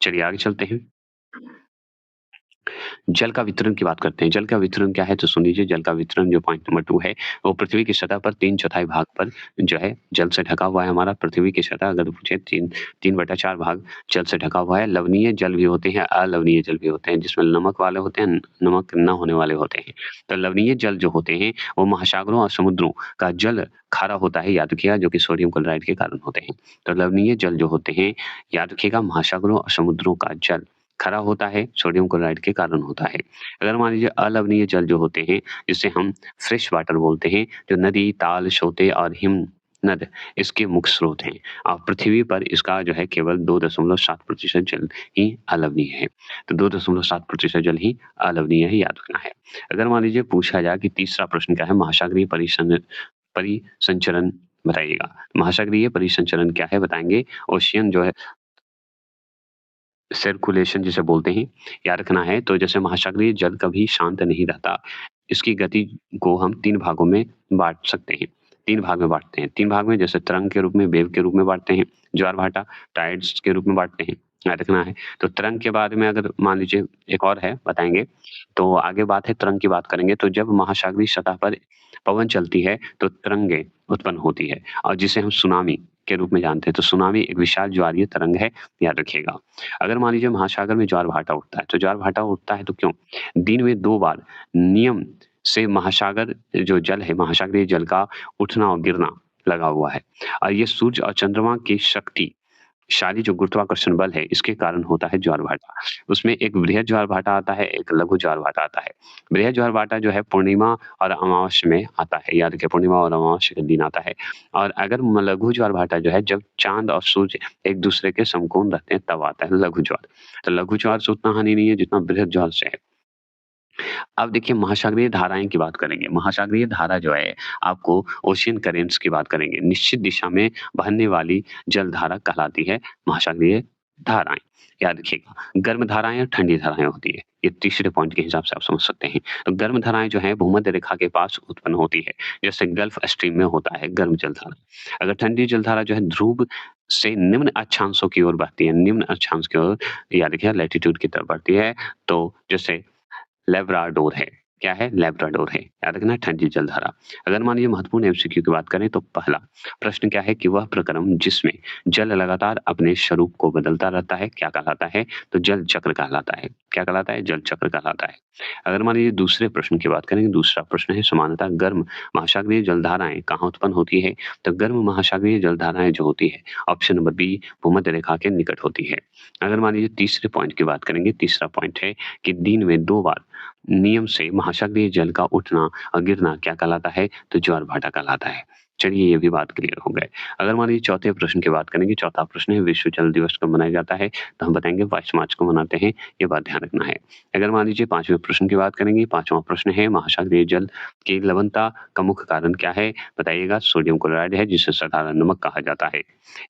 चलिए आगे चलते हैं। जल का वितरण की बात करते हैं। जल का वितरण क्या है? तो सुन लीजिए, जल का वितरण जो पॉइंट नंबर 2 है, वो पृथ्वी की सतह पर 3/4 भाग पर जो है जल से ढका हुआ है हमारा पृथ्वी की सतह अगर पूछे 3/4 भाग जल से ढका हुआ है। लवणीय जल भी होते हैं, अलवणीय जल भी होते हैं, जिसमें नमक वाले होते हैं, नमक ना होने वाले होते हैं। तो लवणीय जल जो होते हैं, वो महासागरों और समुद्रों का जल खारा होता है, याद रखिएगा, जो कि सोडियम क्लोराइड के कारण होते हैं। तो लवणीय जल जो होते हैं, याद रखिएगा, महासागरों और समुद्रों का जल खरा होता है, सोडियम क्लोराइड के कारण होता है। अगर मान लीजिए अलवणीय जल जो होते हैं, जिसे हम फ्रेश वाटर बोलते हैं, जो नदी, ताल, सोते और हिमनद इसके मुख्य स्रोत हैं। पृथ्वी पर इसका जो है केवल 2.7% जल ही अलवणीय है। तो 2.7% जल ही अलवणीय है, याद रखना है। अगर मान लीजिए पूछा जाए कि तीसरा प्रश्न क्या है? महासागरीय परिसंचरण बताइएगा। महासागरीय परिसंचरण क्या है? बताएँगे। ओशियन जो है सर्कुलेशन जिसे बोलते हैं, याद रखना है। तो जैसे महासागरीय जल कभी शांत नहीं रहता। इसकी गति को हम 3 भागों में बाँट सकते हैं। 3 भाग में बाँटते हैं। 3 भाग में जैसे तरंग के रूप में, वेव के रूप में बाँटते हैं, ज्वार-भाटा, टाइड्स के रूप में बाँटते हैं, याद रखना है। तो तरंग के बारे में अगर मान लीजिए एक और है बताएँगे, तो आगे बात है तरंग की बात करेंगे, तो जब महासागरीय सतह पर पवन चलती है, तो तरंगें उत्पन्न होती है और जिसे हम सुनामी के रूप में जानते हैं। तो सुनामी एक विशाल ज्वारीय तरंग है, याद रखिएगा। अगर मान लीजिए महासागर में ज्वार-भाटा उठता है, तो ज्वार-भाटा उठता है तो क्यों? दिन में 2 बार नियम से महासागर जो जल है, महासागरीय जल का उठना और गिरना लगा हुआ है और ये सूर्य और चंद्रमा की शक्तिशाली जो गुरुत्वाकर्षण बल है, इसके कारण होता है ज्वार-भाटा। उसमें एक बृहद ज्वार-भाटा आता है, एक लघु ज्वार-भाटा आता है। बृहद ज्वार-भाटा जो है पूर्णिमा और अमावस्या में आता है, याद रखिए पूर्णिमा और अमावस्या के दिन आता है और अगर लघु ज्वार-भाटा जो है जब चाँद और सूर्य एक दूसरे के समकोण रहते हैं, तब आता है लघु ज्वार। तो लघु ज्वार से उतना हानि नहीं है जितना बृहद ज्वार से है। अब देखिए महासागरीय धाराएँ की बात करेंगे। महासागरीय धारा जो है आपको ओशियन करेंट्स की बात करेंगे। निश्चित दिशा में बहने वाली जलधारा कहलाती है महासागरीय धाराएँ। याद रखिएगा, गर्म धाराएँ और ठंडी धाराएँ होती है। ये तीसरे पॉइंट के हिसाब से आप समझ सकते हैं। तो गर्म धाराएँ जो हैं भूमध्य रेखा के पास उत्पन्न होती है, जैसे गल्फ स्ट्रीम में होता है गर्म जलधारा। अगर ठंडी जलधारा जो है ध्रुव से निम्न अक्षांशों की ओर बहती है, निम्न अक्षांश की ओर याद रखिए लैटीट्यूड की तरफ बढ़ती है, तो जैसे लेब्राडोर है। क्या है? लेब्राडोर है। याद रखना ठंडी जलधारा। अगर मान लीजिए महत्वपूर्ण एमसीक्यू की बात करें तो पहला प्रश्न क्या है कि वह प्रक्रम जिसमें जल लगातार अपने स्वरूप को बदलता रहता है, क्या कहलाता है? तो जल चक्र कहलाता है। क्या कहलाता है? जल चक्र कहलाता है। अगर मान लीजिए दूसरे प्रश्न की बात करें, दूसरा प्रश्न है समानतः गर्म महासागरीय जलधाराएँ कहाँ उत्पन्न होती है? तो गर्म महासागरीय जलधाराएँ जो होती है, ऑप्शन नंबर बी भूमध्य रेखा के निकट होती है। अगर मान लीजिए तीसरे पॉइंट की बात करेंगे, तीसरा पॉइंट है कि दिन में 2 बार नियम से महासागरीय जल का उठना और गिरना क्या कहलाता है? तो ज्वार-भाटा कहलाता है। चलिए ये भी बात क्लियर हो गए। अगर मान लीजिए चौथे प्रश्न की बात करेंगे, चौथा प्रश्न है विश्व जल दिवस कब मनाया जाता है? तो हम बताएँगे 22 मार्च को मनाते हैं, ये बात ध्यान रखना है। अगर मान लीजिए 5वें प्रश्न की बात करेंगे, 5वां प्रश्न है महासागरीय जल की लवणता का मुख्य कारण क्या है? बताइएगा सोडियम क्लोराइड है जिसे साधारण नमक कहा जाता है।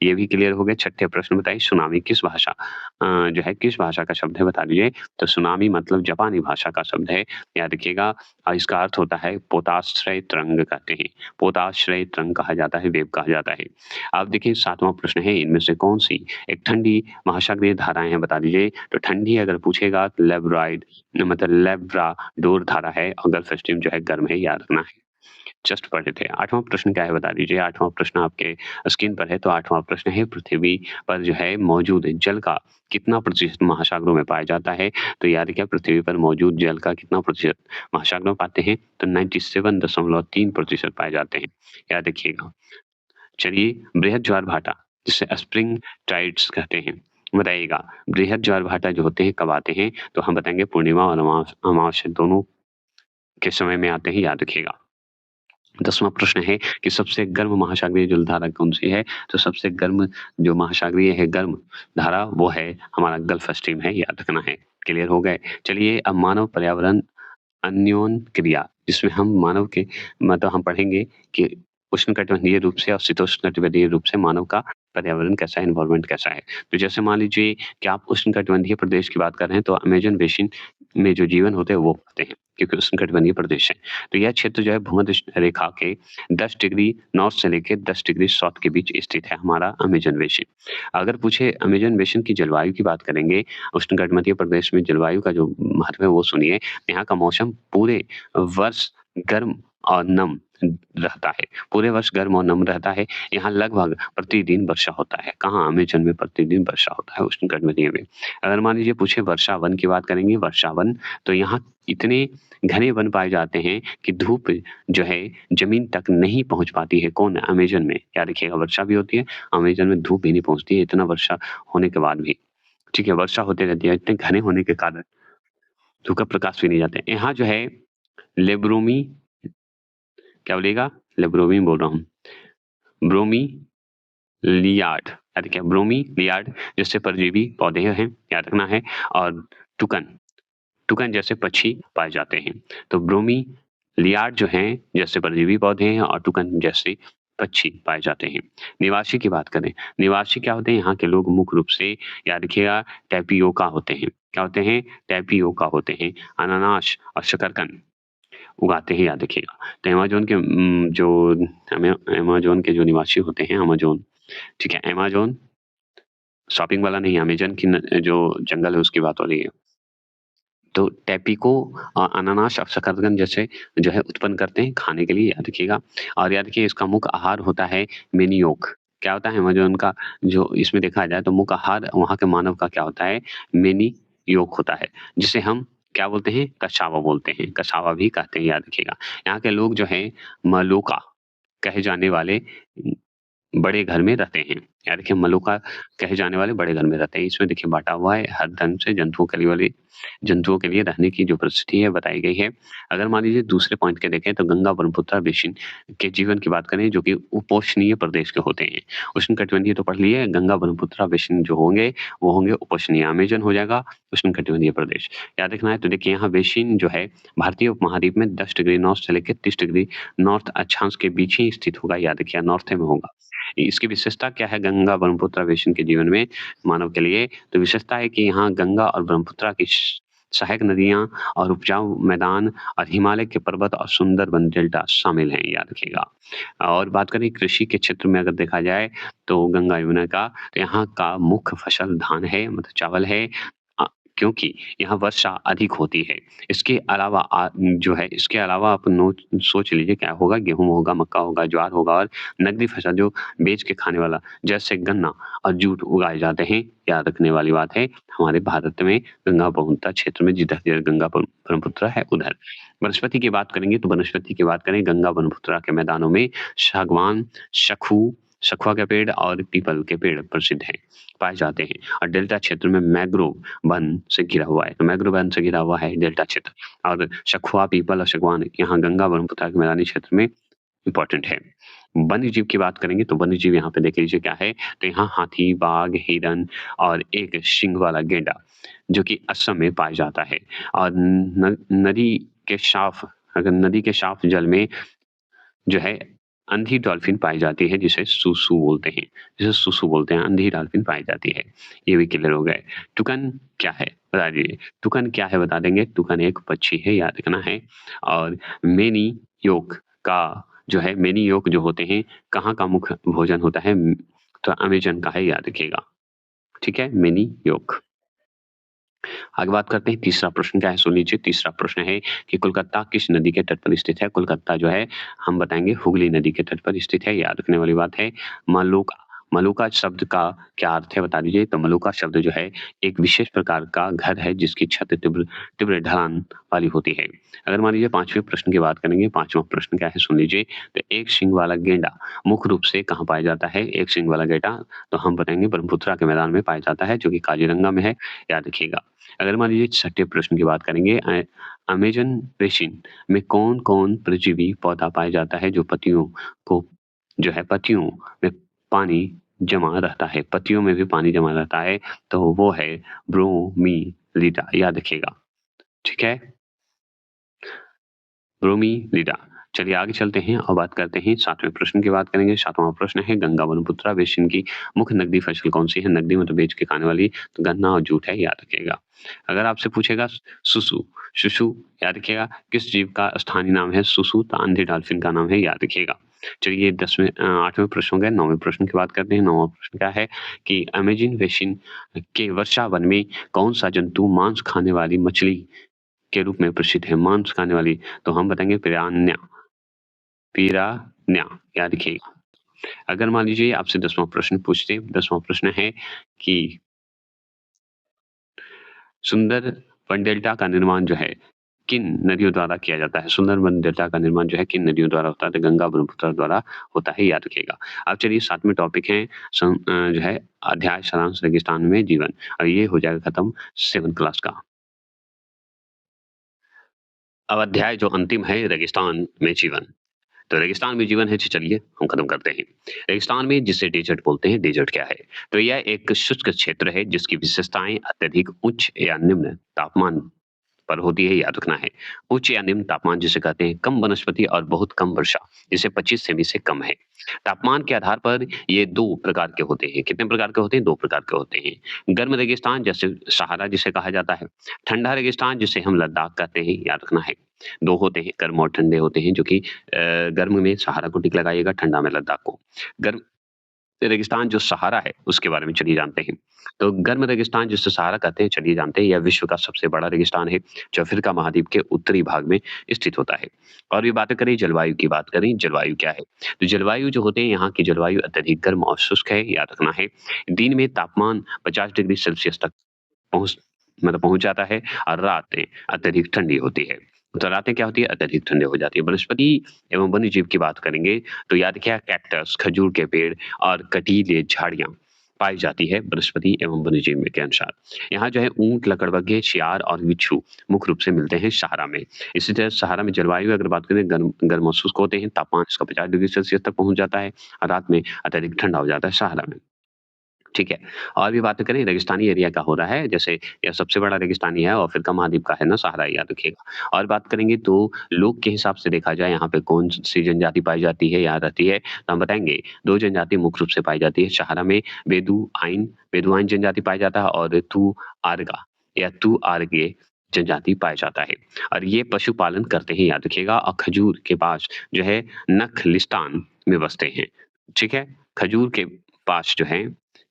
ये भी क्लियर हो गए। छठे प्रश्न बताइए सुनामी किस भाषा जो है किस भाषा का शब्द है बता दीजिए? तो सुनामी मतलब जापानी भाषा का शब्द है, याद रखिएगा इसका अर्थ होता है पोताश्रय तरंग कहते हैं। पोताश्रय तरंग कहा जाता है, वेव कहा जाता है। अब देखिए 7वां प्रश्न है इनमें से कौन-सी एक ठंडी महासागरीय धाराएँ हैं बता दीजिए? तो ठंडी अगर पूछेगा तो लेब्राडोर धारा है और गल्फ स्ट्रीम जो है गर्म है, याद रखना है। जस्ट पढ़े थे। 8वां प्रश्न क्या है बता दीजिए? 8वां प्रश्न आपके स्क्रीन पर है, तो 8वां प्रश्न है पृथ्वी पर जो है मौजूद जल का कितना प्रतिशत महासागरों में पाया जाता है? तो याद रखिए पृथ्वी पर मौजूद जल का कितना प्रतिशत महासागरों में पाते हैं? तो 97.3% पाए जाते हैं, याद रखिएगा। चलिए बृहद ज्वार-भाटा जिसे स्प्रिंग टाइड्स कहते हैं, बताइएगा बृहद ज्वार-भाटा जो होते हैं कब आते हैं? तो हम बताएँगे पूर्णिमा और अमावस्या दोनों के समय में आते हैं, याद रखिएगा। 10वां प्रश्न है कि सबसे गर्म महासागरीय जलधारा कौन-सी है? तो सबसे गर्म जो महासागरीय है गर्म धारा वो है हमारा गल्फ स्ट्रीम है, याद रखना है। क्लियर हो गए? चलिए अब मानव पर्यावरण अन्योन क्रिया जिसमें हम मानव के मतलब हम पढ़ेंगे कि उष्णकटिबंधीय रूप से और शीतोष्णकटिबंधीय रूप से मानव का पर्यावरण कैसा है, एनवायरनमेंट कैसा है। तो जैसे मान लीजिए कि आप उष्णकटिबंधीय प्रदेश की बात कर रहे हैं तो अमेज़न बेसिन में जो जीवन होते हैं वो पाते हैं क्योंकि उष्णकटिबंधीय प्रदेश है। तो यह क्षेत्र जो है भूमध्य रेखा के 10 डिग्री नॉर्थ से लेके 10 डिग्री साउथ के बीच स्थित है हमारा अमेज़न बेसिन। अगर पूछे अमेज़न बेसिन की जलवायु की बात करेंगे, उष्णकटिबंधीय प्रदेश में जलवायु का जो महत्व है वो सुनिए। यहाँ का मौसम पूरे वर्ष गर्म और नम रहता है। पूरे वर्ष गर्म और नम रहता है। यहाँ लगभग प्रतिदिन वर्षा होता है। कहाँ? अमेज़न में प्रतिदिन वर्षा होता है उष्णकटिबंधीय में। अगर मान लीजिए पूछे वर्षा वन की बात करेंगे, वर्षा वन तो यहाँ इतने घने वन पाए जाते हैं कि धूप जो है ज़मीन तक नहीं पहुँच पाती है। कौन? अमेज़न में। याद रखिएगा वर्षा भी होती है, अमेज़न में धूप भी नहीं पहुँचती है इतना वर्षा होने के बाद भी। ठीक है, वर्षा होती रहती है। इतने घने होने के कारण सूखा प्रकाश भी नहीं जाते। यहाँ जो है लेब्रोमी क्या बोलिएगा? लेब्रोमी बोल रहा हूँ। ब्रोमीलियाड याद रखिए ब्रोमीलियाड जैसे परजीवी पौधे हैं, याद रखना है और टुकन, टुकन जैसे पक्षी पाए जाते हैं। तो ब्रोमीलियाड जो हैं जैसे परजीवी पौधे हैं और टुकन जैसे पक्षी पाए जाते हैं। निवासी की बात करें, निवासी क्या होते हैं? यहाँ के लोग मुख्य रूप से याद रखिएगा टैपियोका होते हैं। क्या होते हैं? टैपियोका होते हैं। अनानास और शकरकंद उगाते हैं, याद रखिएगा। तो अमेज़न के जो अमेज़न के जो निवासी होते हैं अमेज़न, ठीक है? अमेज़न शॉपिंग वाला नहीं, अमेज़न की न जो जंगल है उसकी बात हो रही है। तो टैपिको अनानास और शकरकंद जैसे जो है उत्पन्न करते हैं खाने के लिए, याद रखिएगा। और याद रखिए इसका मुख्य आहार होता है मेनियोक। क्या होता है अमेज़न का जो इसमें देखा जाए तो मुख्य आहार वहाँ के मानव का क्या होता है? मेनियोक होता है, जिसे हम क्या बोलते हैं? कछावा बोलते हैं, कछावा भी कहते हैं, याद रखिएगा। यहाँ के लोग जो हैं मलोका कहे जाने वाले बड़े घर में रहते हैं। याद रखिए मलुका कहे जाने वाले बड़े घर में रहते हैं। इसमें देखिए बाँटा हुआ है हर ढंग से जंतुओं के लिए रहने की जो परिस्थिति है बताई गई है। अगर मान लीजिए दूसरे पॉइंट के देखें तो गंगा ब्रह्मपुत्र बेसिन के जीवन की बात करें जो कि उपोष्णीय प्रदेश के होते हैं। उष्णकटिबंधीय तो पढ़ लिए, गंगा ब्रह्मपुत्र बेसिन जो होंगे वो होंगे उपोष्णीय। अमेज़न हो जाएगा उष्णकटिबंधीय प्रदेश। याद रखना है तो देखिए यहाँ बेसिन जो है भारतीय उपमहाद्वीप में 10 डिग्री नॉर्थ से लेके 30 डिग्री नॉर्थ अक्षांश के बीच ही स्थित होगा, याद रखिए नॉर्थ में होगा। इसकी विशेषता क्या है गंगा ब्रह्मपुत्र बेसिन के जीवन में मानव के लिए? तो विशेषता है कि यहाँ गंगा और ब्रह्मपुत्र की सहायक नदियाँ और उपजाऊ मैदान और हिमालय के पर्वत और सुंदर वन डेल्टा शामिल हैं, याद रखिएगा। और बात करें कृषि के क्षेत्र में अगर देखा जाए तो गंगा यमुना का, तो यहाँ का मुख्य फसल धान है मतलब चावल है अ, क्योंकि यहाँ वर्षा अधिक होती है। इसके अलावा जो है इसके अलावा आप सोच लीजिए क्या होगा? गेहूँ होगा, मक्का होगा, ज्वार होगा और नकदी फसल जो बेच के खाने वाला जैसे गन्ना और जूट उगाए जाते हैं। याद रखने वाली बात है हमारे भारत में गंगा ब्रह्मपुत्र क्षेत्र में जिधर गंगा ब्रह्मपुत्र है उधर। वनस्पति की बात करेंगे तो वनस्पति की बात करें गंगा ब्रह्मपुत्र के मैदानों में सागवान, सखुआ के पेड़ और पीपल के पेड़ प्रसिद्ध हैं, पाए जाते हैं। और डेल्टा क्षेत्र में मैंग्रोव वन से घिरा हुआ है। तो मैंग्रोव वन से घिरा हुआ है डेल्टा क्षेत्र और सखुआ, पीपल और सागवान यहाँ गंगा ब्रह्मपुत्र के मैदानी क्षेत्र में इम्पोर्टेंट है। वन्य जीव की बात करेंगे तो वन्य जीव यहाँ पे देख लीजिए क्या है? तो यहाँ हाथी, बाघ, हिरन और एक सींग वाला गैंडा जो कि असम में पाया जाता है। और नदी के साफ अगर नदी के साफ जल में जो है अंधी डॉल्फिन पाई जाती है जिसे सूसू बोलते हैं, अंधी डॉल्फिन पाई जाती है। ये भी क्लियर हो गए। टुकन क्या है? बता दीजिए। टुकन क्या है बता देंगे? टुकन एक पक्षी है, याद रखना है। और मेनी योक का जो है मेनी योक जो होते हैं कहाँ का मुख्य भोजन होता है? तो अमेज़न का है, याद रखिएगा। ठीक है? मेनी योक। आगे बात करते हैं तीसरा प्रश्न क्या है सुन लीजिए। तीसरा प्रश्न है कि कोलकाता किस नदी के तट पर स्थित है? कोलकाता जो है हम बताएँगे हुगली नदी के तट पर स्थित है, याद रखने वाली बात है। मलुका मलुका शब्द का क्या अर्थ है बता दीजिए? तो मलुका शब्द जो है एक विशेष प्रकार का घर है जिसकी छत तीव्र तीव्र ढलान वाली होती है। अगर मान लीजिए 5वें प्रश्न की बात करेंगे, 5वां प्रश्न क्या है सुन लीजिए। तो एक सींग वाला गैंडा मुख्य रूप से कहाँ पाया जाता है? एक सींग वाला गैंडा तो हम बताएँगे ब्रह्मपुत्रा के मैदान में पाया जाता है जो कि काज़ीरंगा में है, याद रखिएगा। अगर मान लीजिए छठे प्रश्न की बात करेंगे अमेज़न बेसिन में कौन-कौन परजीवी पौधा पाया जाता है जो पत्तियों को जो है पत्तियों में पानी जमा रहता है, पत्तियों में भी पानी जमा रहता है, तो वो है ब्रोमीलिडा, याद रखिएगा, ठीक है? ब्रोमीलिडा। चलिए आगे चलते हैं और बात करते हैं 7वें प्रश्न की बात करेंगे। 7वां प्रश्न है गंगा ब्रह्मपुत्रा बेसिन की मुख्य नकदी फसल कौन-सी है? नकदी मतलब बेच के खाने वाली, तो गन्ना और जूट है, याद रखिएगा। अगर आपसे पूछेगा सुसु, शुशु याद रखिएगा, किस जीव का स्थानीय नाम है सुसु? तो आंधी डॉल्फिन का नाम है, याद रखिएगा। चलिए 8वें प्रश्न हो गया, 9वें प्रश्न की बात करते हैं। 9वां प्रश्न क्या है कि अमेज़न बेसिन के वर्षा वन में कौन-सा जंतु मांस खाने वाली मछली के रूप में प्रसिद्ध है? मांस खाने वाली, तो हम बताएँगे पिरान्या, याद रखिएगा। अगर मान लीजिए आपसे 10वां प्रश्न पूछते हैं, 10वां प्रश्न है कि सुंदरबन डेल्टा का निर्माण जो है, किन नदियों द्वारा किया जाता है? सुंदरबन डेल्टा का निर्माण जो है किन नदियों द्वारा होता है? तो गंगा, ब्रह्मपुत्र द्वारा होता है, याद रखिएगा। अब चलिए 7वें टॉपिक है जो है अध्याय सारांश रेगिस्तान में जीवन और ये हो जाएगा खत्म 7th क्लास का। अब अध्याय जो अंतिम है रेगिस्तान में जीवन। तो रेगिस्तान में जीवन है जी चलिए हम खत्म करते हैं। रेगिस्तान में जिसे डेजर्ट बोलते हैं, डेजर्ट क्या है? तो यह एक शुष्क क्षेत्र है जिसकी विशेषताएँ अत्यधिक उच्च या निम्न तापमान पर होती है, याद रखना है। उच्च या निम्न तापमान जिसे कहते हैं, कम वनस्पति और बहुत कम वर्षा, जिसे 25 सेमी से कम है। तापमान के आधार पर ये 2 प्रकार के होते हैं। कितने प्रकार के होते हैं? 2 प्रकार के होते हैं। गर्म रेगिस्तान जैसे सहारा जिसे कहा जाता है, ठंडा रेगिस्तान जिसे हम लद्दाख कहते हैं, याद रखना है। 2 होते हैं, गर्म और ठंडे होते हैं जो कि गर्म में सहारा को टिक लगाइएगा, ठंडा में लद्दाख को। गर्म रेगिस्तान जो सहारा है, उसके बारे में चलिए जानते हैं। तो गर्म रेगिस्तान जिसे सहारा कहते हैं, चलिए जानते हैं, यह विश्व का सबसे बड़ा रेगिस्तान है, जो अफ्रीका महाद्वीप के उत्तरी भाग में स्थित होता है। और ये बातें करें जलवायु की बात करें, जलवायु क्या है? तो जलवायु जो होते हैं, यहाँ की जलवायु अत्यधिक गर्म और शुष्क है, याद रखना है। दिन में तापमान 50 डिग्री सेल्सियस तक पहुँच पहुँच जाता है और रातें अत्यधिक ठंडी होती है। तो रातें क्या होती है? अत्यधिक ठंडी हो जाती है। वनस्पति एवं वन्यजीव की बात करेंगे, तो याद रखिए कैक्टस, खजूर के पेड़ और कटीले झाड़ियाँ पाई जाती है वनस्पति एवं वन्यजीव में के अनुसार। यहाँ जो है ऊँट, लकड़बग्घे, शियार और बिच्छू मुख्य रूप से मिलते हैं सहारा में। इसी तरह सहारा में जलवायु अगर बात करें गर्म गर्म और शुष्क होते हैं, तापमान इसका 50 डिग्री सेल्सियस तक पहुँच जाता है और रात में अत्यधिक ठंडा हो जाता है सहारा में। ठीक है। और भी बातें करें रेगिस्तानी एरिया का हो रहा है, जैसे यह सबसे बड़ा रेगिस्तानी है और अफ्रीका महाद्वीप का है ना सहारा, याद रखिएगा। और बात करेंगे तो लोग के हिसाब से देखा जाए यहाँ पे कौन-सी जनजाति पाई जाती है, याद रहती है, तो हम बताएँगे 2 जनजाति मुख्य रूप से पाई जाती है सहारा में, बेदुआइन जनजाति पाया जाता है और तुआरगा या तुआरगे जनजाति पाया जाता है। और ये पशुपालन करते हैं, याद रखिएगा, और खजूर के पास जो है नखलिस्तान में बसते हैं, ठीक है? खजूर के पास जो है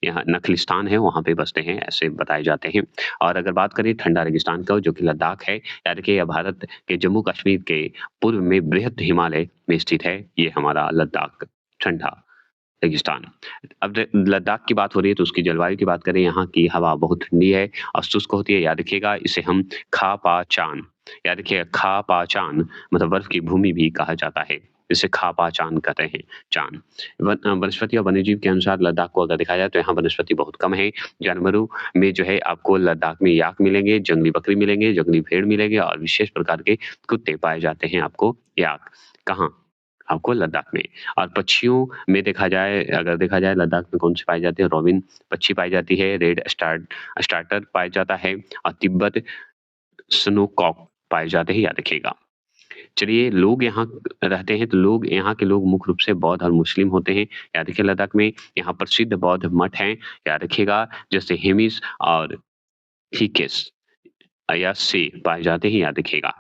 यहाँ नखलिस्तान है, वहाँ पे बसते हैं, ऐसे बताए जाते हैं। और अगर बात करें ठंडा रेगिस्तान का, जो कि लद्दाख है, याद रखिए यह भारत के जम्मू-कश्मीर के पूर्व में बृहद हिमालय में स्थित है, ये हमारा लद्दाख ठंडा रेगिस्तान। अब लद्दाख की बात हो रही है, तो उसकी जलवायु की बात करें, यहाँ की हवा बहुत ठंडी है और शुष्क होती है, याद रखिएगा, इसे हम खा-पा-चान याद रखिएगा, खा-पा-चान मतलब बर्फ की भूमि भी कहा जाता है। इसे खा-पा-चान कहते हैं, चान। वनस्पति और वन्यजीव के अनुसार लद्दाख को अगर देखा जाए तो यहाँ वनस्पति बहुत कम है। जानवरों में जो है आपको लद्दाख में याक मिलेंगे, जंगली बकरी मिलेंगे, जंगली भेड़ मिलेंगे और विशेष प्रकार के कुत्ते पाए जाते हैं आपको याक। कहाँ? आपको लद्दाख में। और पक्षियों में अगर देखा जाए लद्दाख में कौन-सी पाई जाती है? रॉबिन पक्षी पाई जाती है, रेड स्टार्टर पाया जाता है और तिब्बत स्नोकॉक पाए जाते हैं, याद रखिएगा। चलिए लोग यहाँ रहते हैं, तो यहाँ के लोग मुख्य रूप से बौद्ध और मुस्लिम होते हैं। याद रखिए लद्दाख में यहाँ प्रसिद्ध बौद्ध मठ हैं, याद रखिएगा, जैसे हेमिस और थीकेस या से पाए जाते हैं, याद रखिएगा।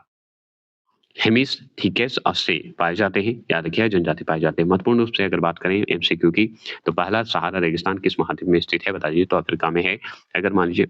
हेमिस, थीकेस और से पाए जाते हैं, याद रखिएगा जनजाति पाए जाते हैं। महत्वपूर्ण रूप से अगर बात करें एमसीक्यू की, तो पहला सहारा रेगिस्तान किस महाद्वीप में स्थित है? बता दीजिए, तो अफ्रीका में है। अगर मान लीजिए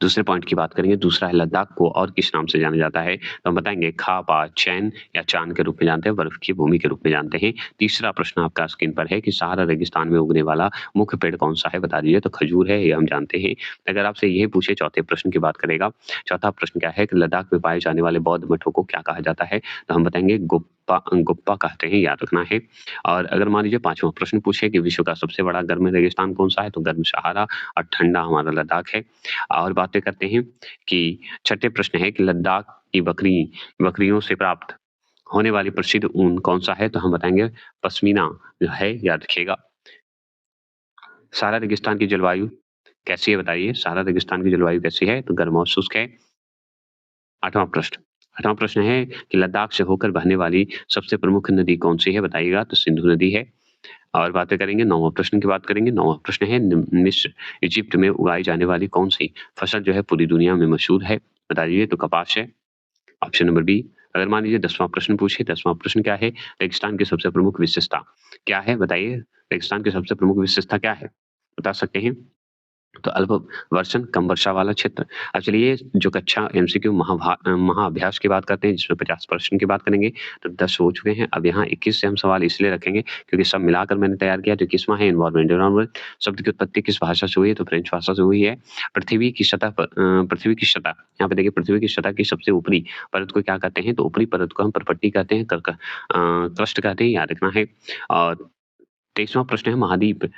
दूसरे पॉइंट की बात करेंगे, दूसरा है लद्दाख को और किस नाम से जाना जाता है? तो हम बताएँगे खापा, चैन या चाँद के रूप में जानते हैं, बर्फ की भूमि के रूप में जानते हैं। तीसरा प्रश्न आपका स्क्रीन पर है कि सहारा रेगिस्तान में उगने वाला मुख्य पेड़ कौन-सा है? बता दीजिए। तो खजूर है, ये हम जानते हैं। अगर आपसे यही पूछे चौथे प्रश्न की बात करेगा, चौथा प्रश्न क्या है कि लद्दाख में पाए जाने वाले बौद्ध मठों को क्या कहा जाता है? तो हम बताएँगे गुप्पा कहते हैं, याद रखना है। और अगर मान लीजिए पाँचवाँ प्रश्न पूछे कि विश्व का सबसे बड़ा गर्म रेगिस्तान कौन-सा है? तो गर्म सहारा और ठंडा हमारा लद्दाख है। और बातें करते हैं कि छठे प्रश्न है कि लद्दाख की बकरियों से प्राप्त होने वाली प्रसिद्ध ऊन कौन-सा है? तो हम बताएँगे पश्मीना जो है, याद रखिएगा। सहारा रेगिस्तान की जलवायु कैसी है बताइए? सहारा रेगिस्तान की जलवायु कैसी है? तो गर्म और शुष्क है। 8वां प्रश्न 8वां प्रश्न है कि लद्दाख से होकर बहने वाली सबसे प्रमुख नदी कौन-सी है बताइएगा? तो सिंधु नदी है। और बातें करेंगे 9वां प्रश्न की बात करेंगे। 9वां प्रश्न है मिस्र, इजिप्ट में उगाई जाने वाली कौन-सी फसल जो है पूरी दुनिया में मशहूर है? बताइए। तो कपास है। Option number B. अगर मान लीजिए 10वां प्रश्न पूछे, 10वां प्रश्न क्या है? रेगिस्तान की सबसे प्रमुख विशेषता क्या है? बताइए। रेगिस्तान की सबसे प्रमुख विशेषता क्या है? बता सकते हैं? तो अल्प वर्षण, कम वर्षा वाला क्षेत्र। अब चलिए जो कक्षा एमसीक्यू महाअभ्यास की बात करते हैं जिसमें 50 प्रश्न की बात करेंगे, तो 10 हो चुके हैं। अब यहाँ 21 से हम सवाल इसलिए रखेंगे क्योंकि सब मिलाकर मैंने तैयार किया। तो 21वां है एनवायरनमेंट। एनवायरनमेंट शब्द की उत्पत्ति किस भाषा से हुई है? तो फ्रेंच भाषा से हुई है। पृथ्वी की सतह, यहाँ पे देखिए पृथ्वी की सतह की सबसे ऊपरी परत को क्या कहते हैं? तो ऊपरी परत को हम परपट्टी कहते हैं, क्रस्ट कहते हैं, याद रखना है। और 23वां प्रश्न है महाद्वीप।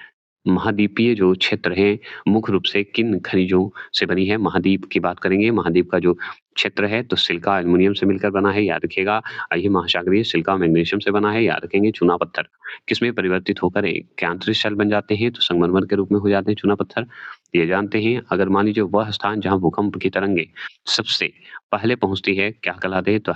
महाद्वीपीय जो क्षेत्र है, मुख्य रूप से किन खनिजों से बनी है? महाद्वीप की बात करेंगे। महाद्वीप का जो क्षेत्र है, तो सिलिका एल्युमिनियम से मिलकर बना है, याद रखिएगा। ये महासागरीय सिलिका मैग्नीशियम से बना है, याद रखेंगे। चूना पत्थर किसमें परिवर्तित होकर एक यांत्रिक शैल बन जाते हैं? तो संगमरमर के रूप में हो जाते हैं चूना पत्थर, ये जानते हैं। अगर मान लीजिए वह स्थान जहाँ भूकंप की तरंगे सबसे पहले पहुँचती है, क्या कहलाते हैं? तो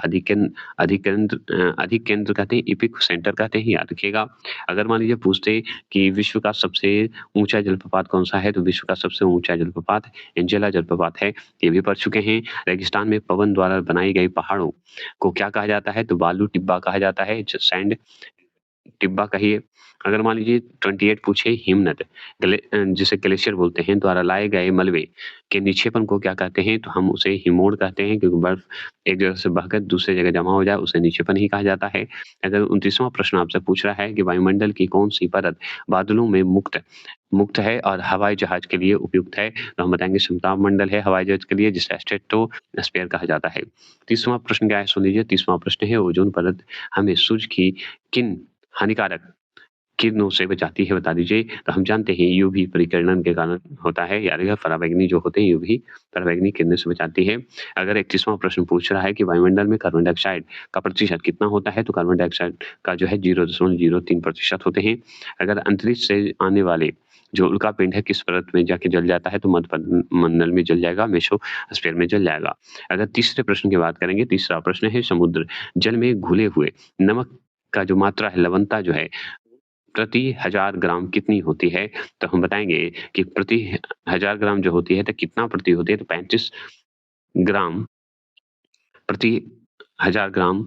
अधिकेंद्र कहते हैं, एपिक सेंटर कहते हैं, याद रखिएगा। अगर मान लीजिए पूछते कि विश्व का सबसे ऊँचा जलप्रपात कौन-सा है? तो विश्व का सबसे ऊँचा जलप्रपात एंजेला जलप्रपात है, ये भी पढ़ चुके हैं। रेगिस्तान में पवन द्वारा बनाई गई पहाड़ों को क्या कहा जाता है? तो बालू टिब्बा कहा जाता है, ज सैंड टिब्बा कहिए। अगर मान लीजिए 28 पूछे हिमनद जिसे ग्लेशियर बोलते हैं, द्वारा लाए गए मलबे के निक्षेपण को क्या कहते हैं? तो हम उसे हिमोड़ कहते हैं क्योंकि बर्फ एक जगह से बहकर दूसरी जगह जमा हो जाए, उसे निक्षेपण ही कहा जाता है। अगर 29वां प्रश्न आपसे पूछ रहा है कि वायुमंडल की कौन-सी परत बादलों में मुक्त मुक्त है और हवाई जहाज के लिए उपयुक्त है? तो हम बताएँगे समताप मंडल है हवाई जहाज के लिए, जिसे स्ट्रेटोस्फेयर कहा जाता है। 30वां प्रश्न क्या है? सुन लीजिए। 30वां प्रश्न है ओज़ोन परत हमें सूर्य की किन हानिकारक किरणों से बचाती है? बता दीजिए। तो हम जानते हैं यूवी परिकर्णन के कारण होता है, यानी यह पराबैंगनी जो होते हैं यूवी पराबैंगनी किरणों से बचाती है। अगर 31वां प्रश्न पूछ रहा है कि वायुमंडल में कार्बन डाइऑक्साइड का प्रतिशत कितना होता है? तो कार्बन डाइऑक्साइड का जो है 0.03% होते हैं। अगर अंतरिक्ष से आने वाले जो उल्कापिंड है किस परत में जाके जल जाता है? तो मध्य मंडल में जल जाएगा, मेसोस्फीयर में जल जाएगा। अगर तीसरे प्रश्न की बात करेंगे, तीसरा प्रश्न है समुद्र जल में घुले हुए नमक का जो मात्रा है, लवणता जो है प्रति 1000 ग्राम कितनी होती है? तो हम बताएँगे कि प्रति 1000 ग्राम जो होती है तो कितना प्रति होती है? तो 35 ग्राम प्रति 1000 ग्राम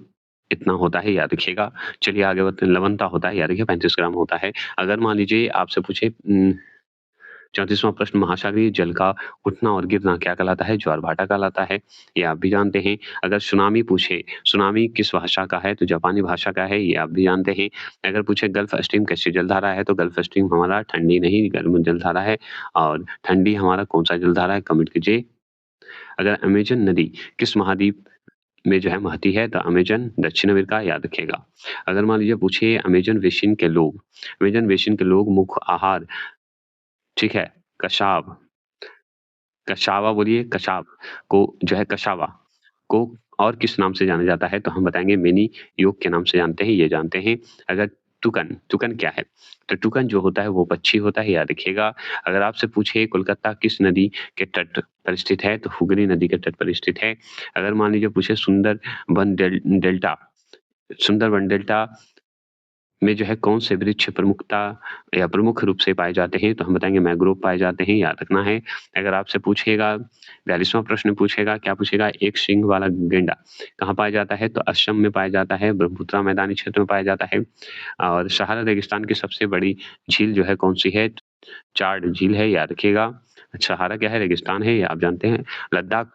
इतना होता है, याद रखिएगा। चलिए आगे बढ़ते हैं, लवणता होता है, याद रखिए 35 ग्राम होता है। अगर मान लीजिए आपसे पूछे 34वां प्रश्न महासागरीय जल का उठना और गिरना क्या कहलाता है? ज्वार-भाटा कहलाता है, ये आप भी जानते हैं। अगर सुनामी पूछे, सुनामी किस भाषा का है? तो जापानी भाषा का है, ये आप भी जानते हैं। अगर पूछे गल्फ स्ट्रीम कैसी जलधारा है? तो गल्फ स्ट्रीम हमारा ठंडी नहीं गर्म जलधारा है और ठंडी हमारा कौन-सा जलधारा है? कमेंट कीजिए। अगर अमेज़न नदी किस महाद्वीप में जो है बहती है? तो अमेज़न दक्षिण अमेरिका, याद रखिएगा। अगर मान लीजिए पूछिए अमेज़न बेसिन के लोग मुख्य आहार, ठीक है, कशाव कशावा बोलिए, कशाव को जो है कशावा को और किस नाम से जाना जाता है? तो हम बताएँगे मैनी योग के नाम से जानते हैं, ये जानते हैं। अगर टुकन क्या है? तो टुकन जो होता है वो पक्षी होता है, याद रखिएगा। अगर आपसे पूछे कोलकाता किस नदी के तट पर स्थित है? तो हुगली नदी के तट पर स्थित है। अगर मान लीजिए पूछे सुंदरबन डेल्टा में जो है कौन से वृक्ष प्रमुख रूप से पाए जाते हैं? तो हम बताएँगे मैंग्रोव पाए जाते हैं, याद रखना है। अगर आपसे पूछेगा 42वां प्रश्न पूछेगा, क्या पूछेगा? एक सींग वाला गैंडा कहाँ पाया जाता है? तो असम में पाया जाता है, ब्रह्मपुत्रा मैदानी क्षेत्र में पाया जाता है। और सहारा रेगिस्तान की सबसे बड़ी झील जो है कौन-सी है? चाड झील है, याद रखिएगा। सहारा क्या है? रेगिस्तान है, ये आप जानते हैं। लद्दाख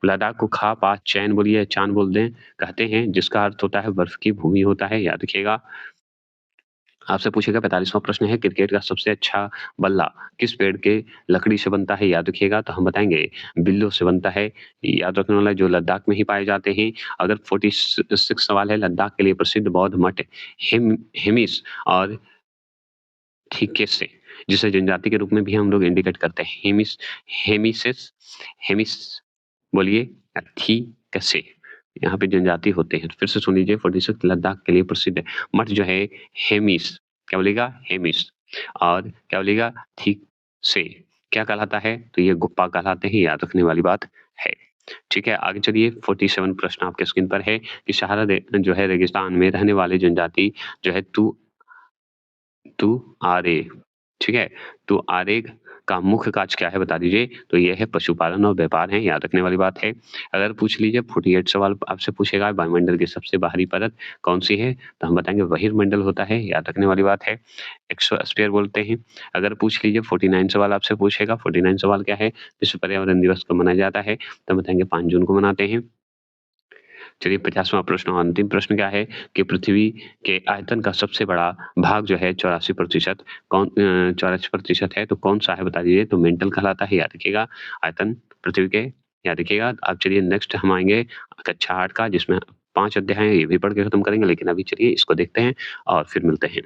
लद्दाख को खा, पा, चैन बोलिए या चाँद बोल दें, कहते हैं, जिसका अर्थ होता है बर्फ की भूमि होता है, याद रखिएगा। आपसे पूछेगा 45वां प्रश्न है, क्रिकेट का सबसे अच्छा बल्ला किस पेड़ के लकड़ी से बनता है? याद रखिएगा, तो हम बताएँगे बिल्लों से बनता है। याद रखने वाला है, जो लद्दाख में ही पाए जाते हैं। अगर 46 सवाल है, लद्दाख के लिए प्रसिद्ध बौद्ध मठ हेमिस और ठीके से, जिसे जनजाति के रूप में भी हम लोग इंडिकेट करते हैं। हेमिसिस हेमिस बोलिए ठीक से, यहाँ पे जनजाति होते हैं। तो फिर से सुन लीजिए, 46 लद्दाख के लिए प्रसिद्ध मठ जो है हेमिस, क्या बोलिएगा? हेमिस। और क्या बोलिएगा? ठीक से, क्या कहलाता है? तो ये गुप्पा कहलाते हैं, याद रखने वाली बात है। ठीक है, आगे चलिए। 47 प्रश्न आपके स्क्रीन पर है कि सहारा जो है रेगिस्तान में रहने वाले जनजाति जो है तू आरे, ठीक है? तो आरे का मुख्य कार्य क्या है बता दीजिए? तो ये है पशुपालन और व्यापार है, याद रखने वाली बात है। अगर पूछ लीजिए 48 सवाल आपसे पूछेगा वायुमंडल की सबसे बाहरी परत कौन-सी है? तो हम बताएँगे बहिर्मंडल होता है, याद रखने वाली बात है। एक्सोस्फीयर बोलते हैं। अगर पूछ लीजिए 49 सवाल आपसे पूछेगा, 49 सवाल क्या है? विश्व पर्यावरण दिवस कब मनाया जाता है? तो हम बताएँगे 5 जून को मनाते हैं। चलिए 50वां प्रश्न और अंतिम प्रश्न क्या है कि पृथ्वी के आयतन का सबसे बड़ा भाग जो है 84% 84% है, तो कौन-सा है बता दीजिए? तो मेंटल कहलाता है, याद रखिएगा। आयतन पृथ्वी के, याद रखिएगा। अब चलिए नेक्स्ट हम आएँगे कक्षा 8 का, जिसमें 5 अध्याय हैं, ये भी पढ़ के खत्म करेंगे, लेकिन अभी चलिए इसको देखते हैं और फिर मिलते हैं।